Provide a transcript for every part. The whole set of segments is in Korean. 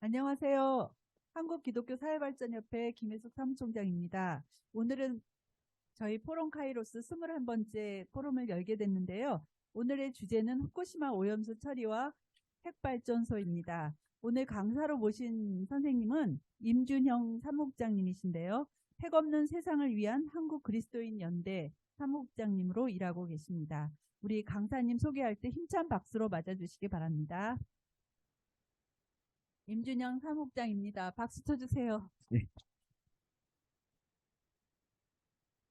안녕하세요. 한국기독교사회발전협회 김혜숙 사무총장입니다. 오늘은 저희 포럼 카이로스 21번째 포럼을 열게 됐는데요. 오늘의 주제는 후쿠시마 오염수 처리와 핵발전소입니다. 오늘 강사로 모신 선생님은 임준형 사무국장님이신데요. 핵없는 세상을 위한 한국 그리스도인 연대 사무국장님으로 일하고 계십니다. 우리 강사님 소개할 때 힘찬 박수로 맞아주시기 바랍니다. 임준영 사무국장입니다. 박수 쳐주세요. 예,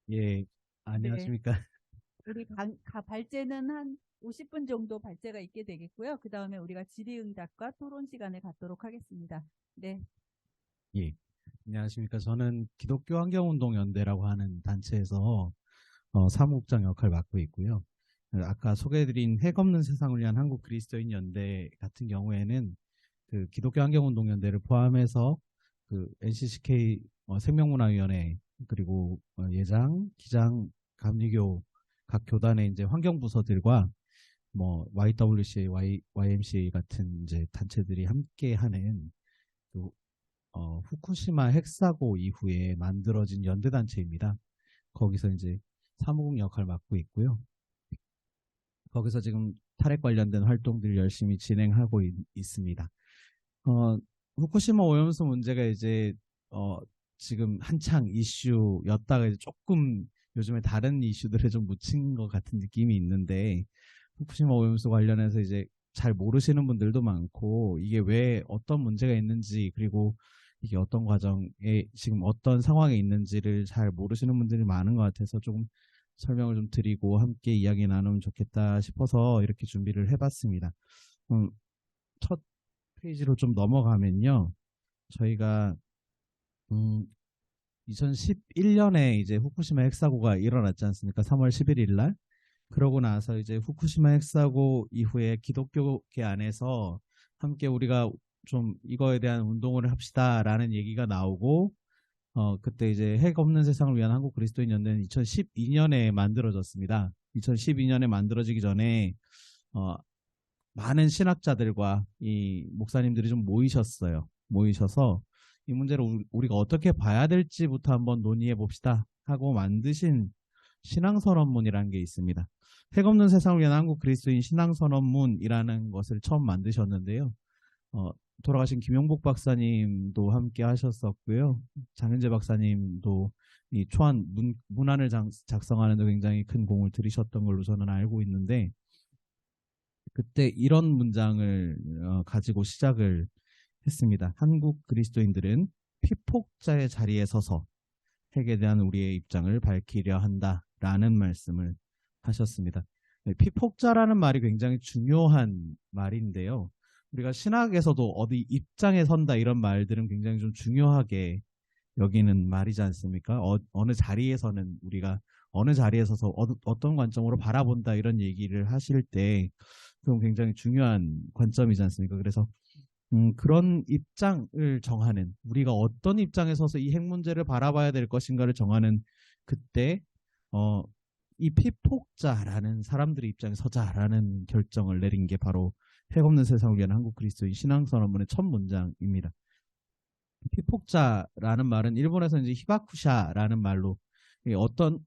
예, 네. 안녕하십니까. 우리 발제는 한 50분 정도 발제가 있게 되겠고요. 그 다음에 우리가 질의응답과 토론 시간을 갖도록 하겠습니다. 네. 예, 안녕하십니까. 저는 기독교 환경운동연대라고 하는 단체에서 사무국장 역할을 맡고 있고요. 아까 소개해드린 핵 없는 세상을 위한 한국 그리스도인 연대 같은 경우에는 그 기독교 환경운동연대를 포함해서 그 NCCK 생명문화위원회 그리고 예장, 기장, 감리교 각 교단의 이제 환경부서들과 뭐 YWCA, YMCA 같은 이제 단체들이 함께 하는 그, 후쿠시마 핵사고 이후에 만들어진 연대단체입니다. 거기서 이제 사무국 역할을 맡고 있고요. 거기서 지금 탈핵 관련된 활동들을 열심히 진행하고 있습니다. 후쿠시마 오염수 문제가 이제 지금 한창 이슈였다가 이제 조금 요즘에 다른 이슈들에 좀 묻힌 것 같은 느낌이 있는데 후쿠시마 오염수 관련해서 이제 잘 모르시는 분들도 많고 이게 왜 어떤 문제가 있는지 그리고 이게 어떤 과정에 지금 어떤 상황에 있는지를 잘 모르시는 분들이 많은 것 같아서 조금 설명을 좀 드리고 함께 이야기 나누면 좋겠다 싶어서 이렇게 준비를 해봤습니다. 첫 페이지로 좀 넘어가면요. 저희가 2011년에 이제 후쿠시마 핵사고가 일어났지 않습니까? 3월 11일 날. 그러고 나서 이제 후쿠시마 핵사고 이후에 기독교계 안에서 함께 우리가 좀 이거에 대한 운동을 합시다라는 얘기가 나오고 그때 이제 핵 없는 세상을 위한 한국 그리스도인 연대는 2012년에 만들어졌습니다. 2012년에 만들어지기 전에 어, 많은 신학자들과 이 목사님들이 좀 모이셨어요. 모이셔서 이 문제를 우리가 어떻게 봐야 될지부터 한번 논의해 봅시다 하고 만드신 신앙선언문이라는 게 있습니다. 핵 없는 세상을 위한 한국 그리스도인 신앙선언문이라는 것을 처음 만드셨는데요. 돌아가신 김용복 박사님도 함께 하셨었고요. 장현재 박사님도 이 초안 문안을 작성하는 데 굉장히 큰 공을 들이셨던 걸로 저는 알고 있는데 그때 이런 문장을 가지고 시작을 했습니다. 한국 그리스도인들은 피폭자의 자리에 서서 핵에 대한 우리의 입장을 밝히려 한다라는 말씀을 하셨습니다. 네, 피폭자라는 말이 굉장히 중요한 말인데요. 우리가 신학에서도 어디 입장에 선다 이런 말들은 굉장히 좀 중요하게 여기는 말이지 않습니까? 어느 자리에서는 우리가 어느 자리에 서서 어떤 관점으로 바라본다 이런 얘기를 하실 때 그건 굉장히 중요한 관점이지 않습니까? 그래서 그런 입장을 정하는 우리가 어떤 입장에 서서 이 핵 문제를 바라봐야 될 것인가를 정하는 그때 어, 이 피폭자라는 사람들의 입장에 서자라는 결정을 내린 게 바로 핵 없는 세상을 위한 한국 그리스도인 신앙선언문의 첫 문장입니다. 피폭자라는 말은 일본에서 이제 히바쿠샤라는 말로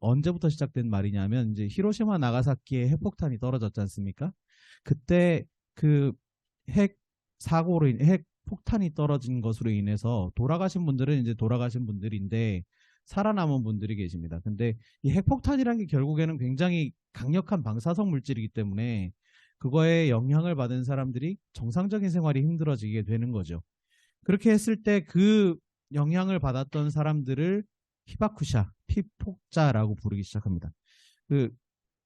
언제부터 시작된 말이냐면 이제 히로시마 나가사키에 핵폭탄이 떨어졌지 않습니까? 그때 그 핵 사고로 핵 폭탄이 떨어진 것으로 인해서 돌아가신 분들은 이제 돌아가신 분들인데 살아남은 분들이 계십니다. 근데 이 핵폭탄이라는 게 결국에는 굉장히 강력한 방사성 물질이기 때문에 그거에 영향을 받은 사람들이 정상적인 생활이 힘들어지게 되는 거죠. 그렇게 했을 때 그 영향을 받았던 사람들을 히바쿠샤, 피폭자라고 부르기 시작합니다. 그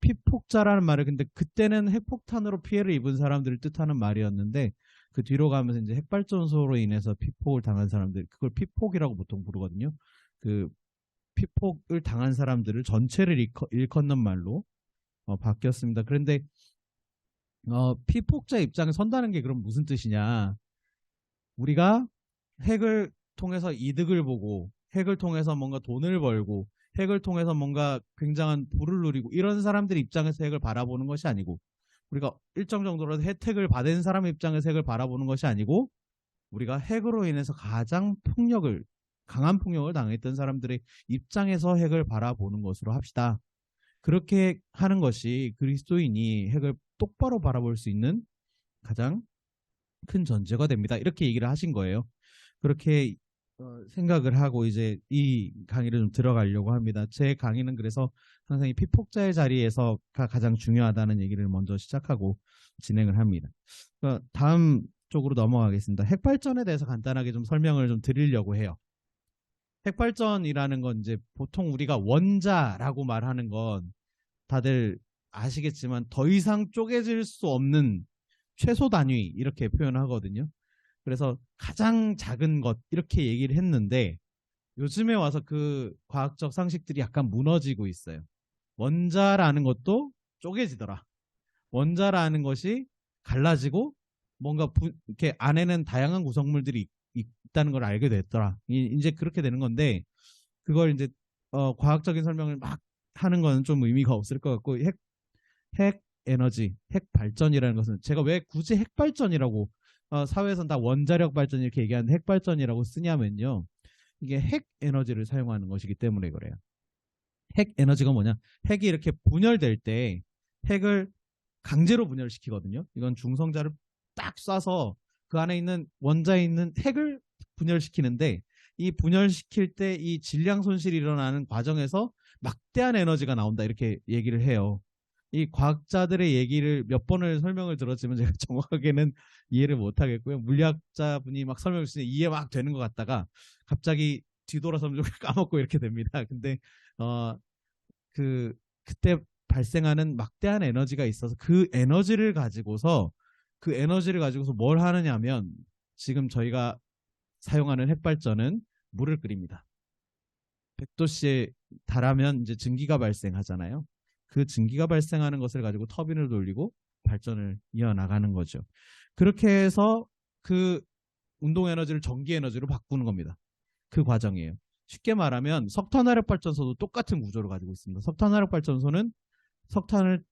피폭자라는 말을 근데 그때는 핵폭탄으로 피해를 입은 사람들을 뜻하는 말이었는데 그 뒤로 가면서 이제 핵발전소로 인해서 피폭을 당한 사람들 그걸 피폭이라고 보통 부르거든요. 그 피폭을 당한 사람들을 전체를 일컫는 말로 바뀌었습니다. 그런데 피폭자 입장에 선다는 게 그럼 무슨 뜻이냐? 우리가 핵을 통해서 이득을 보고 핵을 통해서 뭔가 돈을 벌고 핵을 통해서 뭔가 굉장한 부를 누리고 이런 사람들 입장에서 핵을 바라보는 것이 아니고 우리가 일정 정도로 혜택을 받은 사람 입장에서 핵을 바라보는 것이 아니고 우리가 핵으로 인해서 가장 강한 폭력을 당했던 사람들의 입장에서 핵을 바라보는 것으로 합시다. 그렇게 하는 것이 그리스도인이 핵을 똑바로 바라볼 수 있는 가장 큰 전제가 됩니다. 이렇게 얘기를 하신 거예요. 그렇게 생각을 하고 이제 이 강의를 좀 들어가려고 합니다. 제 강의는 그래서 항상 이 피폭자의 자리에서가 가장 중요하다는 얘기를 먼저 시작하고 진행을 합니다. 다음 쪽으로 넘어가겠습니다. 핵발전에 대해서 간단하게 좀 설명을 좀 드리려고 해요. 핵발전이라는 건 이제 보통 우리가 원자라고 말하는 건 다들 아시겠지만 더 이상 쪼개질 수 없는 최소 단위 이렇게 표현하거든요. 그래서 가장 작은 것 이렇게 얘기를 했는데 요즘에 와서 그 과학적 상식들이 약간 무너지고 있어요. 원자라는 것도 쪼개지더라. 원자라는 것이 갈라지고 뭔가 이렇게 안에는 다양한 구성물들이 있다는 걸 알게 됐더라. 이제 그렇게 되는 건데 그걸 이제 과학적인 설명을 막 하는 건 좀 의미가 없을 것 같고 핵 에너지, 핵 발전이라는 것은 제가 왜 굳이 핵 발전이라고 사회에서는 다 원자력 발전 이렇게 얘기하는데 핵 발전이라고 쓰냐면요. 이게 핵 에너지를 사용하는 것이기 때문에 그래요. 핵 에너지가 뭐냐? 핵이 이렇게 분열될 때 핵을 강제로 분열시키거든요. 이건 중성자를 딱 쏴서 그 안에 있는 원자에 있는 핵을 분열시키는데 이 분열시킬 때 이 질량 손실이 일어나는 과정에서 막대한 에너지가 나온다 이렇게 얘기를 해요. 이 과학자들의 얘기를 몇 번을 설명을 들었지만 제가 정확하게는 이해를 못 하겠고요. 물리학자분이 막 설명을 주시는데 이해 막 되는 것 같다가 갑자기 뒤돌아서 좀 까먹고 이렇게 됩니다. 근데 그때 발생하는 막대한 에너지가 있어서 그 에너지를 가지고서 뭘 하느냐면 지금 저희가 사용하는 핵발전은 물을 끓입니다. 100도씨에 달하면 이제 증기가 발생하잖아요. 그 증기가 발생하는 것을 가지고 터빈을 돌리고 발전을 이어나가는 거죠. 그렇게 해서 그 운동 에너지를 전기 에너지로 바꾸는 겁니다. 그 과정이에요. 쉽게 말하면 석탄화력 발전소도 똑같은 구조를 가지고 있습니다. 석탄화력 발전소는 석탄을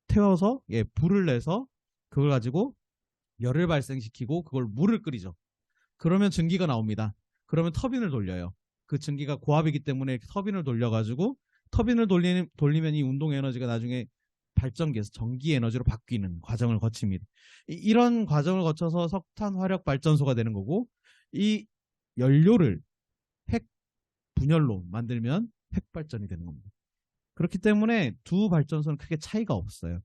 태워서 불을 내서 그걸 가지고 열을 발생시키고 그걸 물을 끓이죠. 그러면 증기가 나옵니다. 그러면 터빈을 돌려요. 그 증기가 고압이기 때문에 터빈을 돌려가지고 터빈을 돌리면 이 운동 에너지가 나중에 발전기에서 전기 에너지로 바뀌는 과정을 거칩니다. 이런 과정을 거쳐서 석탄 화력 발전소가 되는 거고 이 연료를 핵 분열로 만들면 핵 발전이 되는 겁니다. 그렇기 때문에 두 발전소는 크게 차이가 없어요.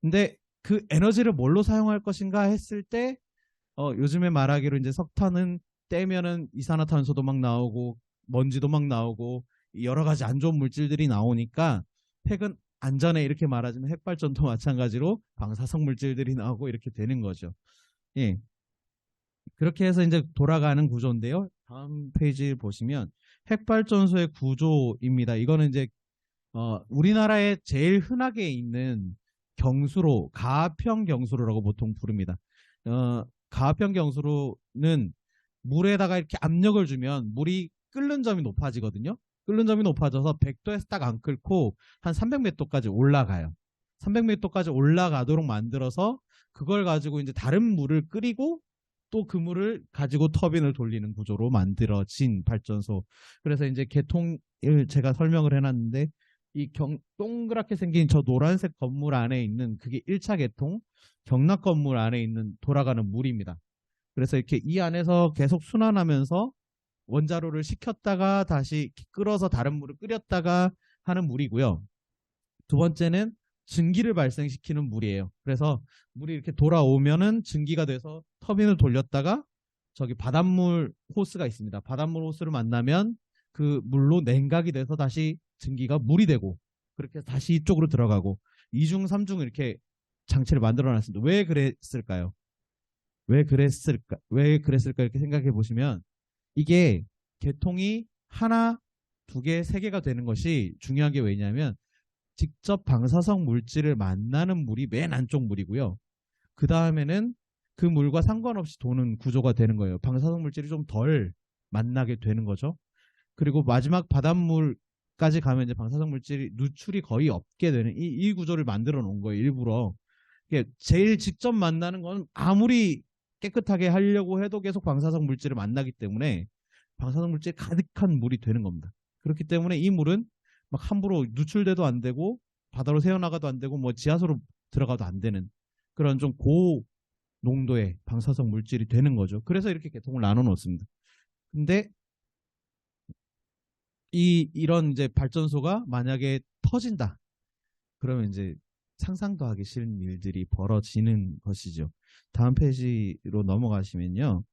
근데 그 에너지를 뭘로 사용할 것인가 했을 때 요즘에 말하기로 이제 석탄은 떼면은 이산화탄소도 막 나오고 먼지도 막 나오고 여러 가지 안 좋은 물질들이 나오니까 핵은 안전해 이렇게 말하지만 핵발전도 마찬가지로 방사성 물질들이 나오고 이렇게 되는 거죠. 예. 그렇게 해서 이제 돌아가는 구조인데요. 다음 페이지 보시면 핵발전소의 구조입니다. 이거는 이제 우리나라에 제일 흔하게 있는 경수로, 가압형 경수로라고 보통 부릅니다. 가압형 경수로는 물에다가 이렇게 압력을 주면 물이 끓는 점이 높아지거든요. 끓는 점이 높아져서 100도에서 딱 안 끓고 한 300몇 도까지 올라가요. 300몇 도까지 올라가도록 만들어서 그걸 가지고 이제 다른 물을 끓이고 또 그 물을 가지고 터빈을 돌리는 구조로 만들어진 발전소. 그래서 이제 개통을 제가 설명을 해놨는데 이 동그랗게 생긴 저 노란색 건물 안에 있는 그게 1차 개통, 경락 건물 안에 있는 돌아가는 물입니다. 그래서 이렇게 이 안에서 계속 순환하면서 원자로를 식혔다가 다시 끓어서 다른 물을 끓였다가 하는 물이고요. 두 번째는 증기를 발생시키는 물이에요. 그래서 물이 이렇게 돌아오면은 증기가 돼서 터빈을 돌렸다가 저기 바닷물 호스가 있습니다. 바닷물 호스를 만나면 그 물로 냉각이 돼서 다시 증기가 물이 되고 그렇게 다시 이쪽으로 들어가고 2중, 3중 이렇게 장치를 만들어 놨습니다. 왜 그랬을까요? 왜 그랬을까 이렇게 생각해 보시면 이게 개통이 하나, 두 개, 세 개가 되는 것이 중요한 게 왜냐하면 직접 방사성 물질을 만나는 물이 맨 안쪽 물이고요. 그 다음에는 그 물과 상관없이 도는 구조가 되는 거예요. 방사성 물질이 좀 덜 만나게 되는 거죠. 그리고 마지막 바닷물까지 가면 이제 방사성 물질이 누출이 거의 없게 되는 이 구조를 만들어 놓은 거예요. 일부러. 제일 직접 만나는 건 아무리 깨끗하게 하려고 해도 계속 방사성 물질을 만나기 때문에 방사성 물질이 가득한 물이 되는 겁니다. 그렇기 때문에 이 물은 막 함부로 누출돼도 안 되고 바다로 새어나가도 안 되고 뭐 지하수로 들어가도 안 되는 그런 좀 고농도의 방사성 물질이 되는 거죠. 그래서 이렇게 계통을 나눠 놓습니다. 근데 이런 이제 발전소가 만약에 터진다. 그러면 이제 상상도 하기 싫은 일들이 벌어지는 것이죠. 다음 페이지로 넘어가시면요.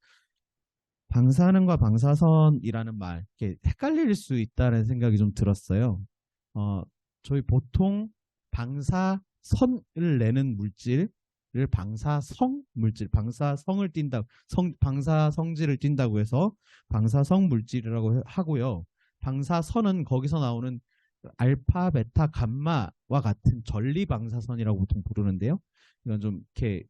방사능과 방사선이라는 말, 이렇게 헷갈릴 수 있다는 생각이 좀 들었어요. 저희 보통 방사선을 내는 물질을 방사성 물질, 방사성을 띈다, 방사성질을 띈다고 해서 방사성 물질이라고 하고요. 방사선은 거기서 나오는 알파, 베타, 감마와 같은 전리 방사선이라고 보통 부르는데요. 이건 좀 이렇게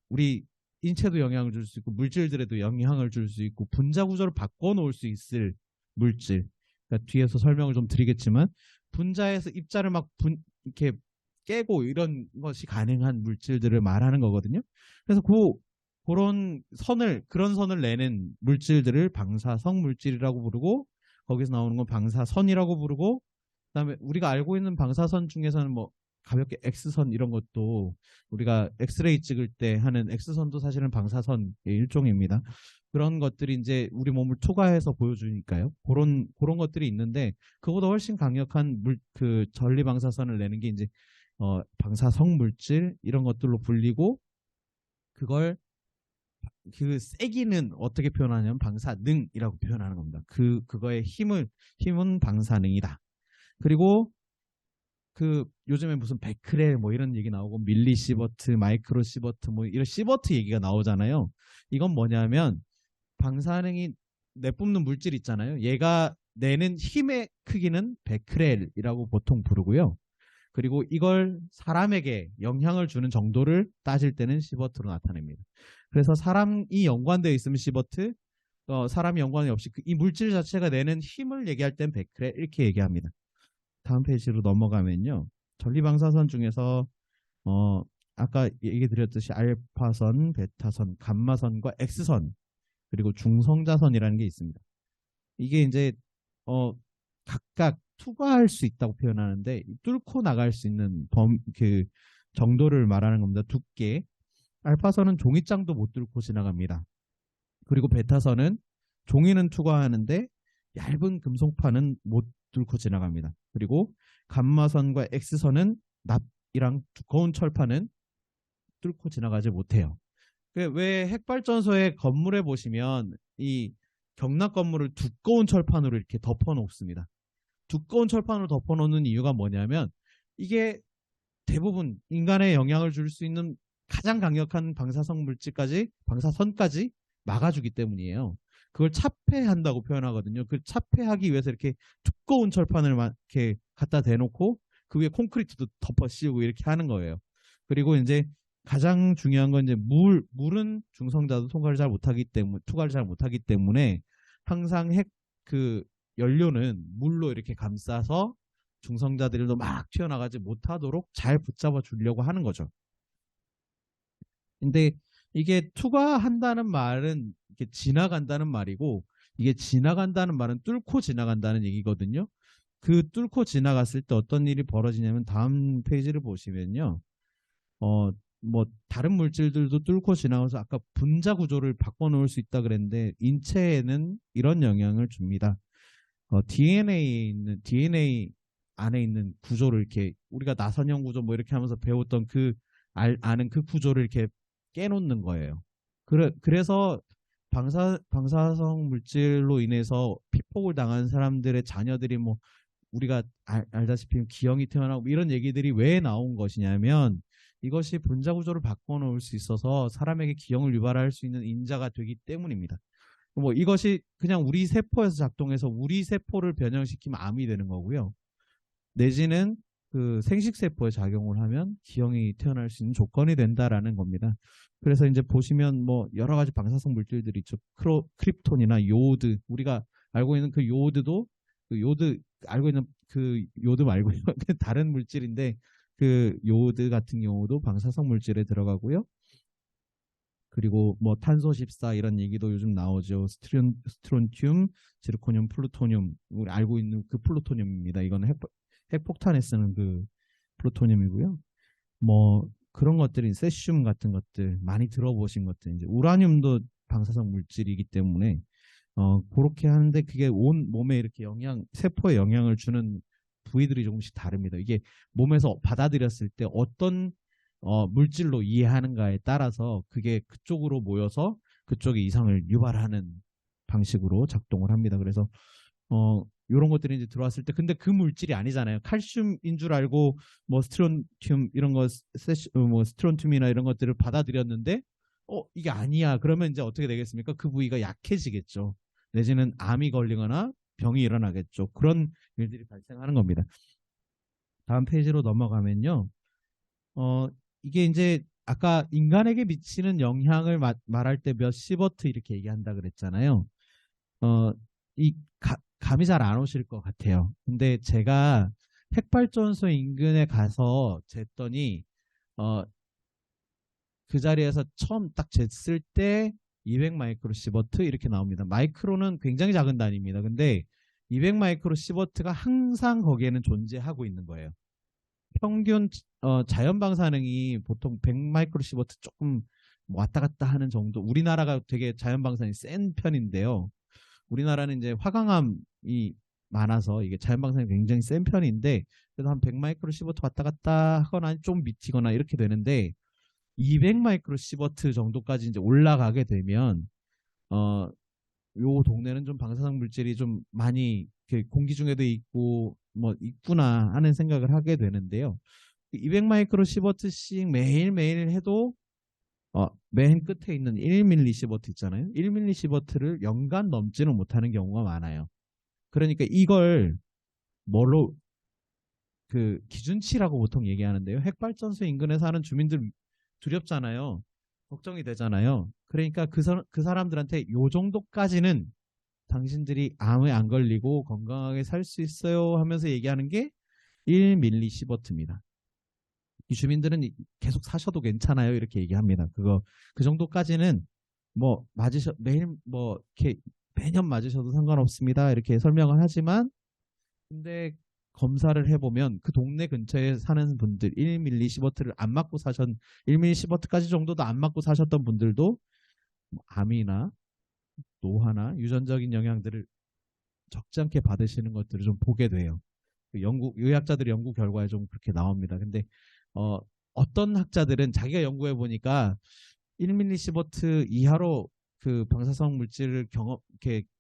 우리 인체도 영향을 줄 수 있고 물질들에도 영향을 줄 수 있고 분자 구조를 바꿔 놓을 수 있을 물질. 그러니까 뒤에서 설명을 좀 드리겠지만 분자에서 입자를 막 이렇게 깨고 이런 것이 가능한 물질들을 말하는 거거든요. 그래서 그런 선을 내는 물질들을 방사성 물질이라고 부르고 거기서 나오는 건 방사선이라고 부르고 그다음에 우리가 알고 있는 방사선 중에서는 뭐 가볍게 X선 이런 것도 우리가 엑스레이 찍을 때 하는 X선도 사실은 방사선의 일종입니다. 그런 것들이 이제 우리 몸을 투과해서 보여주니까요. 그런 것들이 있는데 그보다 훨씬 강력한 그 전리 방사선을 내는 게 이제 방사성 물질 이런 것들로 불리고 그걸 그 세기는 어떻게 표현하냐면 방사능이라고 표현하는 겁니다. 그거의 힘은 방사능이다. 그리고 그 요즘에 무슨 베크렐 뭐 이런 얘기 나오고 밀리시버트, 마이크로시버트 뭐 이런 시버트 얘기가 나오잖아요. 이건 뭐냐면 방사능이 내뿜는 물질 있잖아요. 얘가 내는 힘의 크기는 베크렐이라고 보통 부르고요. 그리고 이걸 사람에게 영향을 주는 정도를 따질 때는 시버트로 나타냅니다. 그래서 사람이 연관되어 있으면 시버트, 사람이 연관이 없이 이 물질 자체가 내는 힘을 얘기할 땐 베크렐 이렇게 얘기합니다. 다음 페이지로 넘어가면요. 전리방사선 중에서 아까 얘기 드렸듯이 알파선, 베타선, 감마선과 X선 그리고 중성자선이라는 게 있습니다. 이게 이제 각각 투과할 수 있다고 표현하는데 뚫고 나갈 수 있는 그 정도를 말하는 겁니다. 두께. 알파선은 종이장도 못 뚫고 지나갑니다. 그리고 베타선은 종이는 투과하는데 얇은 금속판은 못 뚫고 지나갑니다. 그리고 감마선과 X선은 납이랑 두꺼운 철판은 뚫고 지나가지 못해요. 왜 핵발전소의 건물에 보시면 이 경락 건물을 두꺼운 철판으로 이렇게 덮어 놓습니다. 두꺼운 철판으로 덮어 놓는 이유가 뭐냐면 이게 대부분 인간에 영향을 줄 수 있는 가장 강력한 방사성 물질까지, 방사선까지 막아주기 때문이에요. 그걸 차폐한다고 표현하거든요. 그 차폐하기 위해서 이렇게 두꺼운 철판을 이렇게 갖다 대놓고 그 위에 콘크리트도 덮어 씌우고 이렇게 하는 거예요. 그리고 이제 가장 중요한 건 이제 물은 중성자도 투과를 잘 못하기 때문에 항상 그 연료는 물로 이렇게 감싸서 중성자들도 막 튀어나가지 못하도록 잘 붙잡아 주려고 하는 거죠. 근데 이게 투과한다는 말은 이렇게 지나간다는 말이고 이게 지나간다는 말은 뚫고 지나간다는 얘기거든요. 그 뚫고 지나갔을 때 어떤 일이 벌어지냐면 다음 페이지를 보시면요. 뭐 다른 물질들도 뚫고 지나가서 아까 분자 구조를 바꿔놓을 수 있다 그랬는데 인체에는 이런 영향을 줍니다. DNA 안에 있는 구조를 이렇게 우리가 나선형 구조 뭐 이렇게 하면서 배웠던 아는 그 구조를 이렇게 깨놓는 거예요. 그래서 방사성 물질로 인해서 피폭을 당한 사람들의 자녀들이 뭐 우리가 알다시피 기형이 태어나고 이런 얘기들이 왜 나온 것이냐면 이것이 분자 구조를 바꿔놓을 수 있어서 사람에게 기형을 유발할 수 있는 인자가 되기 때문입니다. 뭐 이것이 그냥 우리 세포에서 작동해서 우리 세포를 변형시키면 암이 되는 거고요. 내지는 그 생식세포에 작용을 하면 기형이 태어날 수 있는 조건이 된다라는 겁니다. 그래서 이제 보시면 뭐 여러 가지 방사성 물질들이 있죠. 크립톤이나 요오드, 우리가 알고 있는 그 요오드도 그 요오드 알고 있는 그 요오드 말고요. 다른 물질인데 그 요오드 같은 경우도 방사성 물질에 들어가고요. 그리고 뭐 탄소 14 이런 얘기도 요즘 나오죠. 스트론튬, 지르코늄, 플루토늄. 우리 알고 있는 그 플루토늄입니다. 이거는 핵폭탄에 쓰는 그 플루토늄이고요. 뭐 그런 것들이 세슘 같은 것들 많이 들어보신 것들, 이제 우라늄도 방사성 물질이기 때문에 그렇게 하는데 그게 온 몸에 이렇게 세포에 영향을 주는 부위들이 조금씩 다릅니다. 이게 몸에서 받아들였을 때 어떤 물질로 이해하는가에 따라서 그게 그쪽으로 모여서 그쪽에 이상을 유발하는 방식으로 작동을 합니다. 그래서 이런 것들이 이제 들어왔을 때, 근데 그 물질이 아니잖아요. 칼슘인 줄 알고 뭐 스트론튬 이런 거, 뭐 스트론튬이나 이런 것들을 받아들였는데 이게 아니야. 그러면 이제 어떻게 되겠습니까? 그 부위가 약해지겠죠. 내지는 암이 걸리거나 병이 일어나겠죠. 그런 일들이 발생하는 겁니다. 다음 페이지로 넘어가면요. 이게 이제 아까 인간에게 미치는 영향을 말할 때 몇 시버트 이렇게 얘기한다 그랬잖아요. 이 감이 잘 안 오실 것 같아요. 근데 제가 핵발전소 인근에 가서 쟀더니 그 자리에서 처음 딱 쟀을 때 200 마이크로 시버트 이렇게 나옵니다. 마이크로는 굉장히 작은 단위입니다. 근데 200 마이크로 시버트가 항상 거기에는 존재하고 있는 거예요. 평균 자연 방사능이 보통 100 마이크로 시버트 조금 왔다 갔다 하는 정도. 우리나라가 되게 자연 방사능이 센 편인데요. 우리나라는 이제 화강암이 많아서 이게 자연 방사능이 굉장히 센 편인데, 그래도 한 100 마이크로 시버트 왔다 갔다 하거나 좀 미치거나 이렇게 되는데, 200 마이크로 시버트 정도까지 이제 올라가게 되면 요 동네는 좀 방사성 물질이 좀 많이 공기 중에도 있고 뭐 있구나 하는 생각을 하게 되는데요. 200 마이크로 시버트씩 매일매일 해도 맨 끝에 있는 1밀리 시버트 있잖아요. 1밀리 시버트를 연간 넘지는 못하는 경우가 많아요. 그러니까 이걸 뭐로 그 기준치라고 보통 얘기하는데요. 핵발전소 인근에 사는 주민들 두렵잖아요. 걱정이 되잖아요. 그러니까 그 사람들한테 요 정도까지는 당신들이 암에 안 걸리고 건강하게 살 수 있어요 하면서 얘기하는 게 1밀리 시버트입니다. 이 주민들은 계속 사셔도 괜찮아요 이렇게 얘기합니다. 그 정도까지는 뭐 매일 뭐 이렇게 매년 맞으셔도 상관없습니다 이렇게 설명을 하지만, 근데 검사를 해보면 그 동네 근처에 사는 분들 1밀리 시버트를 안 맞고 1밀리 시버트까지 정도도 안 맞고 사셨던 분들도 암이나 노화나 유전적인 영향들을 적지 않게 받으시는 것들을 좀 보게 돼요. 의학자들의 연구 결과에 좀 그렇게 나옵니다. 근데 어떤 학자들은 자기가 연구해 보니까 1밀리 시버트 이하로 그 방사성 물질을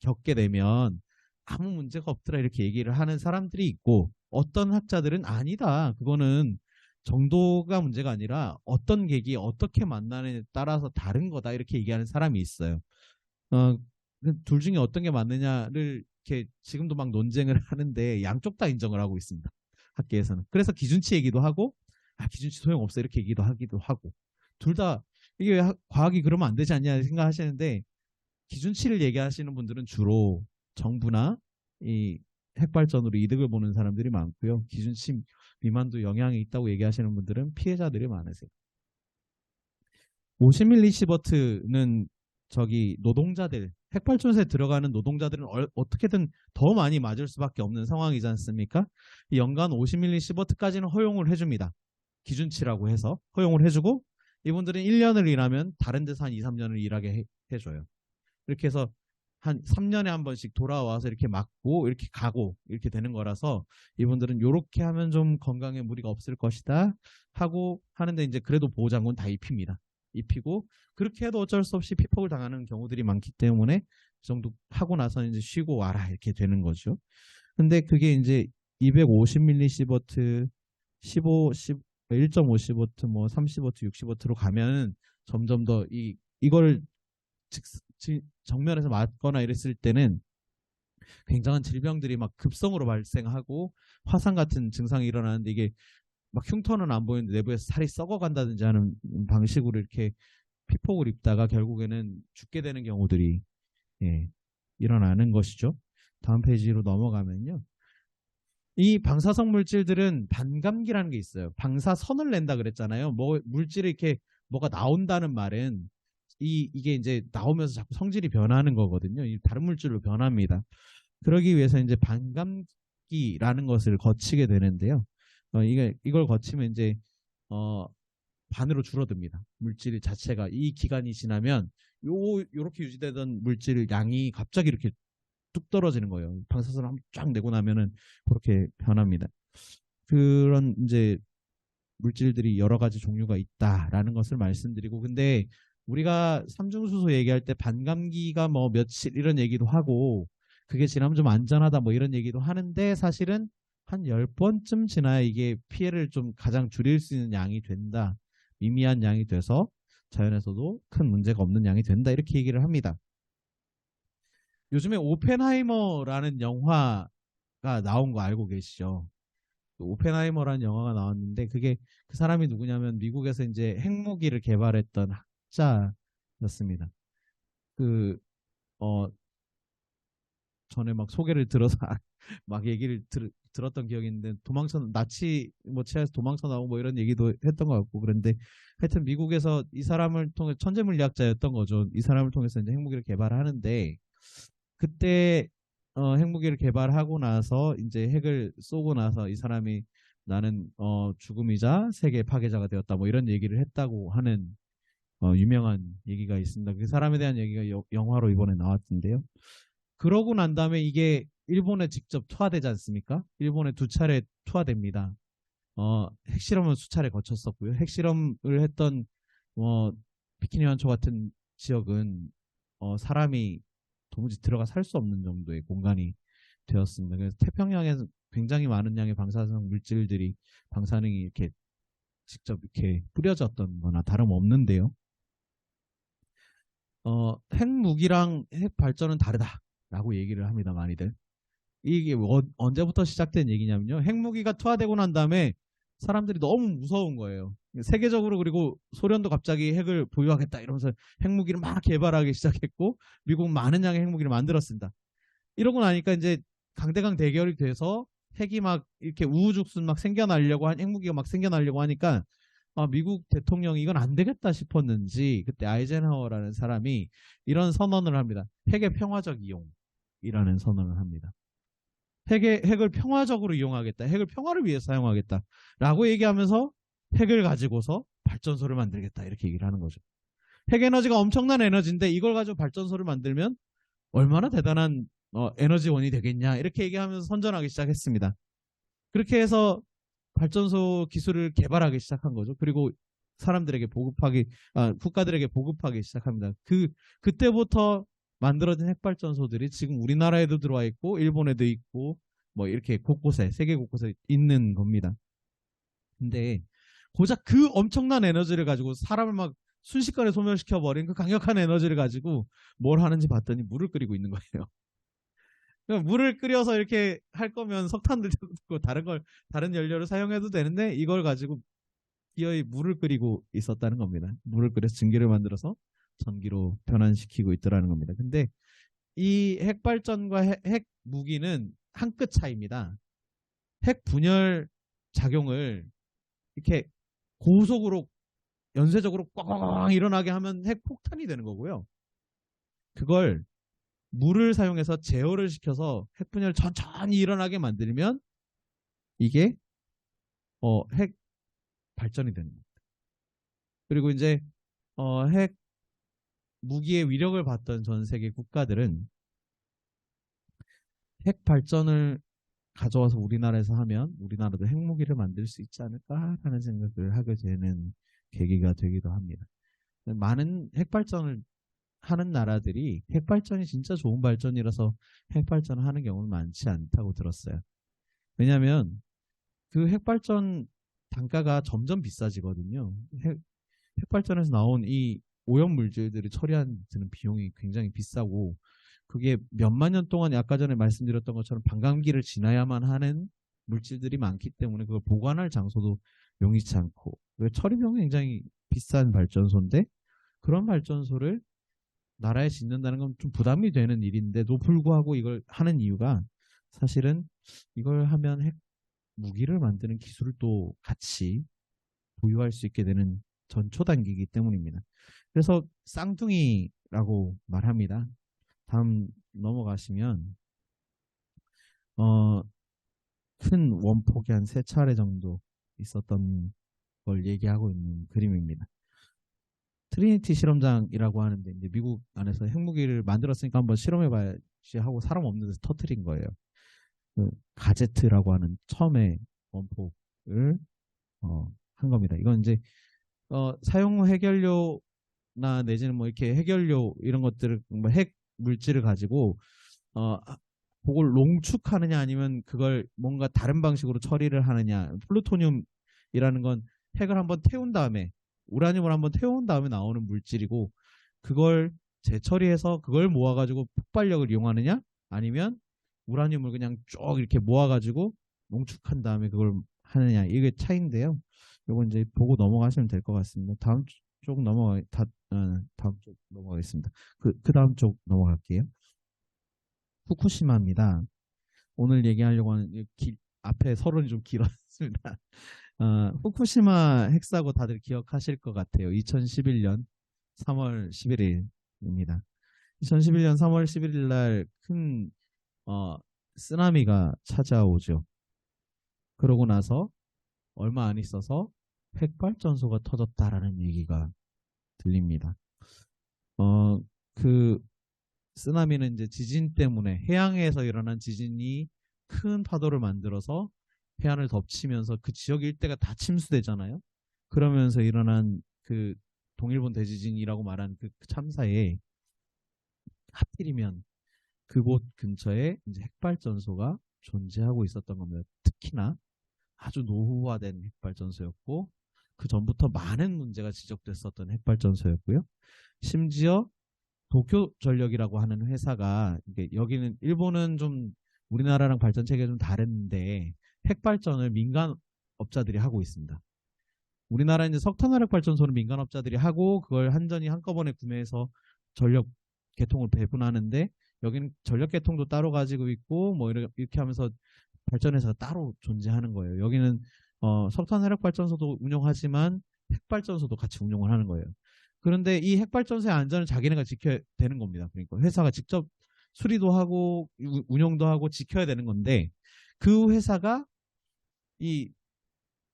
겪게 되면 아무 문제가 없더라 이렇게 얘기를 하는 사람들이 있고, 어떤 학자들은 아니다. 그거는 정도가 문제가 아니라 어떤 계기 어떻게 만나느냐에 따라서 다른 거다 이렇게 얘기하는 사람이 있어요. 둘 중에 어떤 게 맞느냐를 이렇게 지금도 막 논쟁을 하는데 양쪽 다 인정을 하고 있습니다. 학계에서는. 그래서 기준치 얘기도 하고 기준치 소용없어 이렇게 얘기도 하기도 하고, 둘 다 이게 과학이 그러면 안 되지 않냐 생각하시는데, 기준치를 얘기하시는 분들은 주로 정부나 이 핵발전으로 이득을 보는 사람들이 많고요. 기준치 미만도 영향이 있다고 얘기하시는 분들은 피해자들이 많으세요. 50밀리 시버트는 노동자들, 핵발전소에 들어가는 노동자들은 어떻게든 더 많이 맞을 수밖에 없는 상황이지 않습니까? 연간 50밀리 시버트까지는 허용을 해줍니다. 기준치라고 해서 허용을 해주고, 이분들은 1년을 일하면 다른 데서 한 2, 3년을 일하게 해줘요. 이렇게 해서 한 3년에 한 번씩 돌아와서 이렇게 맞고 이렇게 가고 이렇게 되는 거라서, 이분들은 이렇게 하면 좀 건강에 무리가 없을 것이다 하고 하는데, 이제 그래도 보호장구는 다 입히고 그렇게 해도 어쩔 수 없이 피폭을 당하는 경우들이 많기 때문에 그 정도 하고 나서 이제 쉬고 와라 이렇게 되는 거죠. 근데 그게 이제 250밀리 시버트, 1.5 시버트, 뭐 3 시버트, 6 시버트로 가면 점점 더 이걸 정면에서 맞거나 이랬을 때는 굉장한 질병들이 막 급성으로 발생하고 화상 같은 증상이 일어나는데, 이게 막 흉터는 안 보이는데 내부에서 살이 썩어간다든지 하는 방식으로 이렇게 피폭을 입다가 결국에는 죽게 되는 경우들이 일어나는 것이죠. 다음 페이지로 넘어가면요. 이 방사성 물질들은 반감기라는 게 있어요. 방사선을 낸다 그랬잖아요. 물질이 이렇게 뭐가 나온다는 말은 이게 이제 나오면서 자꾸 성질이 변하는 거거든요. 다른 물질로 변합니다. 그러기 위해서 이제 반감기라는 것을 거치게 되는데요. 이걸 거치면 이제 어, 반으로 줄어듭니다. 물질 자체가 이 기간이 지나면 요렇게 유지되던 물질 양이 갑자기 이렇게 뚝 떨어지는 거예요. 방사선을 한번 쫙 내고 나면은 그렇게 변합니다. 그런 이제 물질들이 여러 가지 종류가 있다라는 것을 말씀드리고, 근데 우리가 삼중수소 얘기할 때 반감기가 뭐 며칠 이런 얘기도 하고 그게 지나면 좀 안전하다 뭐 이런 얘기도 하는데, 사실은 한 10번쯤 지나야 이게 피해를 좀 가장 줄일 수 있는 양이 된다. 미미한 양이 돼서 자연에서도 큰 문제가 없는 양이 된다. 이렇게 얘기를 합니다. 요즘에 오펜하이머라는 영화가 나온 거 알고 계시죠? 오펜하이머라는 영화가 나왔는데, 그게 그 사람이 누구냐면 미국에서 이제 핵무기를 개발했던 학자였습니다. 그, 어, 전에 막 소개를 들어서 막 얘기를 들었던 기억이 있는데, 나치 뭐 체에서 도망쳐 나오고 뭐 이런 얘기도 했던 것 같고, 그런데 하여튼 미국에서 이 사람을 통해 천재 물리학자였던 거죠. 이 사람을 통해서 이제 핵무기를 개발하는데, 그때 핵무기를 개발하고 나서 이제 핵을 쏘고 나서 이 사람이 나는 죽음이자 세계 파괴자가 되었다 뭐 이런 얘기를 했다고 하는 유명한 얘기가 있습니다. 그 사람에 대한 얘기가 영화로 이번에 나왔던데요. 그러고 난 다음에 이게 일본에 직접 투하되지 않습니까? 일본에 2차례 투하됩니다. 핵실험은 수차례 거쳤었고요. 핵실험을 했던 비키니 완초 같은 지역은 사람이 도무지 들어가 살 수 없는 정도의 공간이 되었습니다. 그래서 태평양에서 굉장히 많은 양의 방사성 물질들이 방사능이 이렇게 직접 이렇게 뿌려졌던 거나 다름없는데요. 핵무기랑 핵 발전은 다르다라고 얘기를 합니다, 많이들. 이게 언제부터 시작된 얘기냐면요. 핵무기가 투하되고 난 다음에 사람들이 너무 무서운 거예요. 세계적으로, 그리고 소련도 갑자기 핵을 보유하겠다 이러면서 핵무기를 막 개발하기 시작했고, 미국은 많은 양의 핵무기를 만들었습니다. 이러고 나니까 이제 강대강 대결이 돼서 핵이 막 이렇게 우후죽순 막 생겨나려고 핵무기가 막 생겨나려고 하니까 미국 대통령이 이건 안 되겠다 싶었는지 그때 아이젠하워라는 사람이 이런 선언을 합니다. 핵의 평화적 이용이라는 선언을 합니다. 핵을 평화적으로 이용하겠다. 핵을 평화를 위해 사용하겠다. 라고 얘기하면서 핵을 가지고서 발전소를 만들겠다. 이렇게 얘기를 하는 거죠. 핵 에너지가 엄청난 에너지인데 이걸 가지고 발전소를 만들면 얼마나 대단한 에너지원이 되겠냐. 이렇게 얘기하면서 선전하기 시작했습니다. 그렇게 해서 발전소 기술을 개발하기 시작한 거죠. 그리고 사람들에게 국가들에게 보급하기 시작합니다. 그때부터 만들어진 핵발전소들이 지금 우리나라에도 들어와 있고 일본에도 있고 뭐 이렇게 곳곳에, 세계 곳곳에 있는 겁니다. 근데 고작 그 엄청난 에너지를 가지고 사람을 막 순식간에 소멸시켜 버린 그 강력한 에너지를 가지고 뭘 하는지 봤더니 물을 끓이고 있는 거예요. 그러니까 물을 끓여서 이렇게 할 거면 석탄도 되고 다른 연료를 사용해도 되는데, 이걸 가지고 기어이 물을 끓이고 있었다는 겁니다. 물을 끓여서 증기를 만들어서 전기로 변환시키고 있더라는 겁니다. 근데 이 핵발전과 핵 무기는 한 끗 차이입니다. 핵 분열 작용을 이렇게 고속으로 연쇄적으로 꽝꽝 일어나게 하면 핵폭탄이 되는 거고요. 그걸 물을 사용해서 제어를 시켜서 핵분열 천천히 일어나게 만들면 이게 핵 발전이 되는 겁니다. 그리고 이제 핵 무기의 위력을 봤던 전 세계 국가들은 핵 발전을 가져와서 우리나라에서 하면 우리나라도 핵무기를 만들 수 있지 않을까라는 생각을 하게 되는 계기가 되기도 합니다. 많은 핵발전을 하는 나라들이 핵발전이 진짜 좋은 발전이라서 핵발전을 하는 경우는 많지 않다고 들었어요. 왜냐하면 그 핵발전 단가가 점점 비싸지거든요. 핵발전에서 나온 이 오염물질들을 처리하는 드는 비용이 굉장히 비싸고, 그게 몇만 년 동안 아까 전에 말씀드렸던 것처럼 반감기를 지나야만 하는 물질들이 많기 때문에 그걸 보관할 장소도 용이치 않고, 처리 비용이 굉장히 비싼 발전소인데, 그런 발전소를 나라에 짓는다는 건 좀 부담이 되는 일인데도 불구하고 이걸 하는 이유가, 사실은 이걸 하면 핵 무기를 만드는 기술을 또 같이 보유할 수 있게 되는 전초단기이기 때문입니다. 그래서 쌍둥이라고 말합니다. 다음 넘어가시면 큰 원폭이 한 3차례 정도 있었던 걸 얘기하고 있는 그림입니다. 트리니티 실험장이라고 하는데 이제 미국 안에서 핵무기를 만들었으니까 한번 실험해봐야지 하고 사람 없는 데서 터뜨린 거예요. 그 가제트라고 하는 처음에 원폭을 한 겁니다. 이건 이제 사용 해결료나 내지는 뭐 이렇게 해결료 이런 것들을 뭐 핵 물질을 가지고 그걸 농축하느냐 아니면 그걸 뭔가 다른 방식으로 처리를 하느냐. 플루토늄이라는 건 핵을 한번 태운 다음에 우라늄을 한번 태운 다음에 나오는 물질이고 그걸 재처리해서 그걸 모아가지고 폭발력을 이용하느냐 아니면 우라늄을 그냥 쭉 이렇게 모아가지고 농축한 다음에 그걸 하느냐 이게 차이인데요. 이거 이제 보고 넘어가시면 될 것 같습니다. 다음 쪽 다음 쪽 넘어가겠습니다. 그 다음 쪽 넘어갈게요. 후쿠시마입니다. 오늘 얘기하려고 하는 앞에 서론이 좀 길었습니다. 후쿠시마 핵사고 다들 기억하실 것 같아요. 2011년 3월 11일입니다. 2011년 3월 11일 날 큰 쓰나미가 찾아오죠. 그러고 나서 얼마 안 있어서 핵발전소가 터졌다라는 얘기가 들립니다. 그 쓰나미는 이제 지진 때문에 해양에서 일어난 지진이 큰 파도를 만들어서 해안을 덮치면서 그 지역 일대가 다 침수되잖아요. 그러면서 일어난 그 동일본 대지진이라고 말한 그 참사에 하필이면 그곳 근처에 이제 핵발전소가 존재하고 있었던 겁니다. 특히나 아주 노후화된 핵발전소였고 그 전부터 많은 문제가 지적됐었던 핵발전소였고요. 심지어 도쿄전력이라고 하는 회사가 여기는 일본은 좀 우리나라랑 발전 체계가 좀 다른데 핵발전을 민간업자들이 하고 있습니다. 우리나라는 이제 석탄화력 발전소는 민간업자들이 하고 그걸 한전이 한꺼번에 구매해서 전력 계통을 배분하는데 여기는 전력 계통도 따로 가지고 있고 뭐 이렇게 하면서 발전회사가 따로 존재하는 거예요. 여기는 석탄화력 발전소도 운영하지만 핵발전소도 같이 운영을 하는 거예요. 그런데 이 핵발전소의 안전을 자기네가 지켜야 되는 겁니다. 그러니까 회사가 직접 수리도 하고 운영도 하고 지켜야 되는 건데 그 회사가 이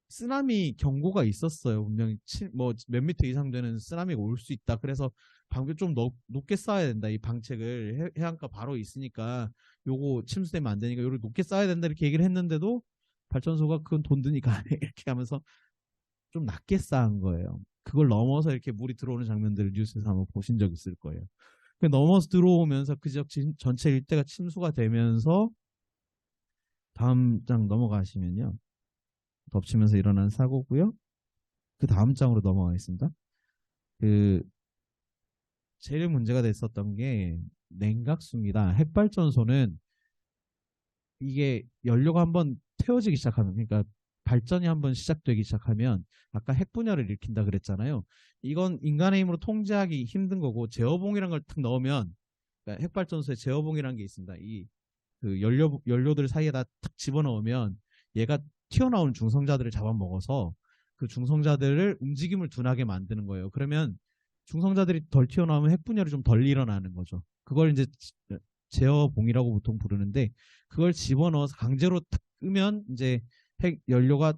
쓰나미 경고가 있었어요. 분명히 뭐 몇 미터 이상 되는 쓰나미가 올 수 있다. 그래서 방벽 좀 높게 쌓아야 된다. 이 방책을 해안가 바로 있으니까 요거 침수되면 안 되니까 요를 높게 쌓아야 된다 이렇게 얘기를 했는데도 발전소가 그건 돈 드니까 안 해. 이렇게 하면서 좀 낮게 쌓은 거예요. 그걸 넘어서 이렇게 물이 들어오는 장면들을 뉴스에서 한번 보신 적 있을 거예요. 넘어서 들어오면서 그 지역 전체 일대가 침수가 되면서 다음 장 넘어가시면요. 덮치면서 일어난 사고고요. 그 다음 장으로 넘어가겠습니다. 제일 문제가 됐었던 게 냉각수입니다. 핵발전소는 이게 연료가 한번 태워지기 시작하면 그러니까 발전이 한번 시작되기 시작하면 아까 핵분열을 일으킨다 그랬잖아요. 이건 인간의 힘으로 통제하기 힘든 거고 제어봉이라는 걸 탁 넣으면 그러니까 핵발전소에 제어봉이라는 게 있습니다. 그 연료들 사이에다 탁 집어넣으면 얘가 튀어나온 중성자들을 잡아먹어서 그 중성자들을 움직임을 둔하게 만드는 거예요. 그러면 중성자들이 덜 튀어나오면 핵분열이 좀 덜 일어나는 거죠. 그걸 이제 제어봉이라고 보통 부르는데 그걸 집어넣어서 강제로 탁 끄면 이제 핵 연료가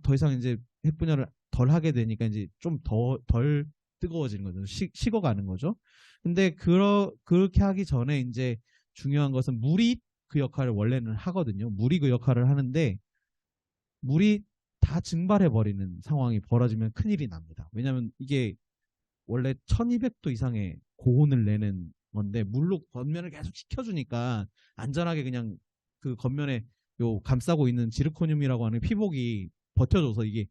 더 이상 이제 핵분열을 덜 하게 되니까 이제 좀 덜 뜨거워지는 거죠. 식어가는 거죠. 근데 그렇게 하기 전에 이제 중요한 것은 물이 그 역할을 원래는 하거든요. 물이 그 역할을 하는데 물이 다 증발해버리는 상황이 벌어지면 큰일이 납니다. 왜냐하면 이게 원래 1200도 이상의 고온을 내는 건데 물로 겉면을 계속 식혀주니까 안전하게 그냥 그 겉면에 요 감싸고 있는 지르코늄이라고 하는 피복이 버텨줘서 이게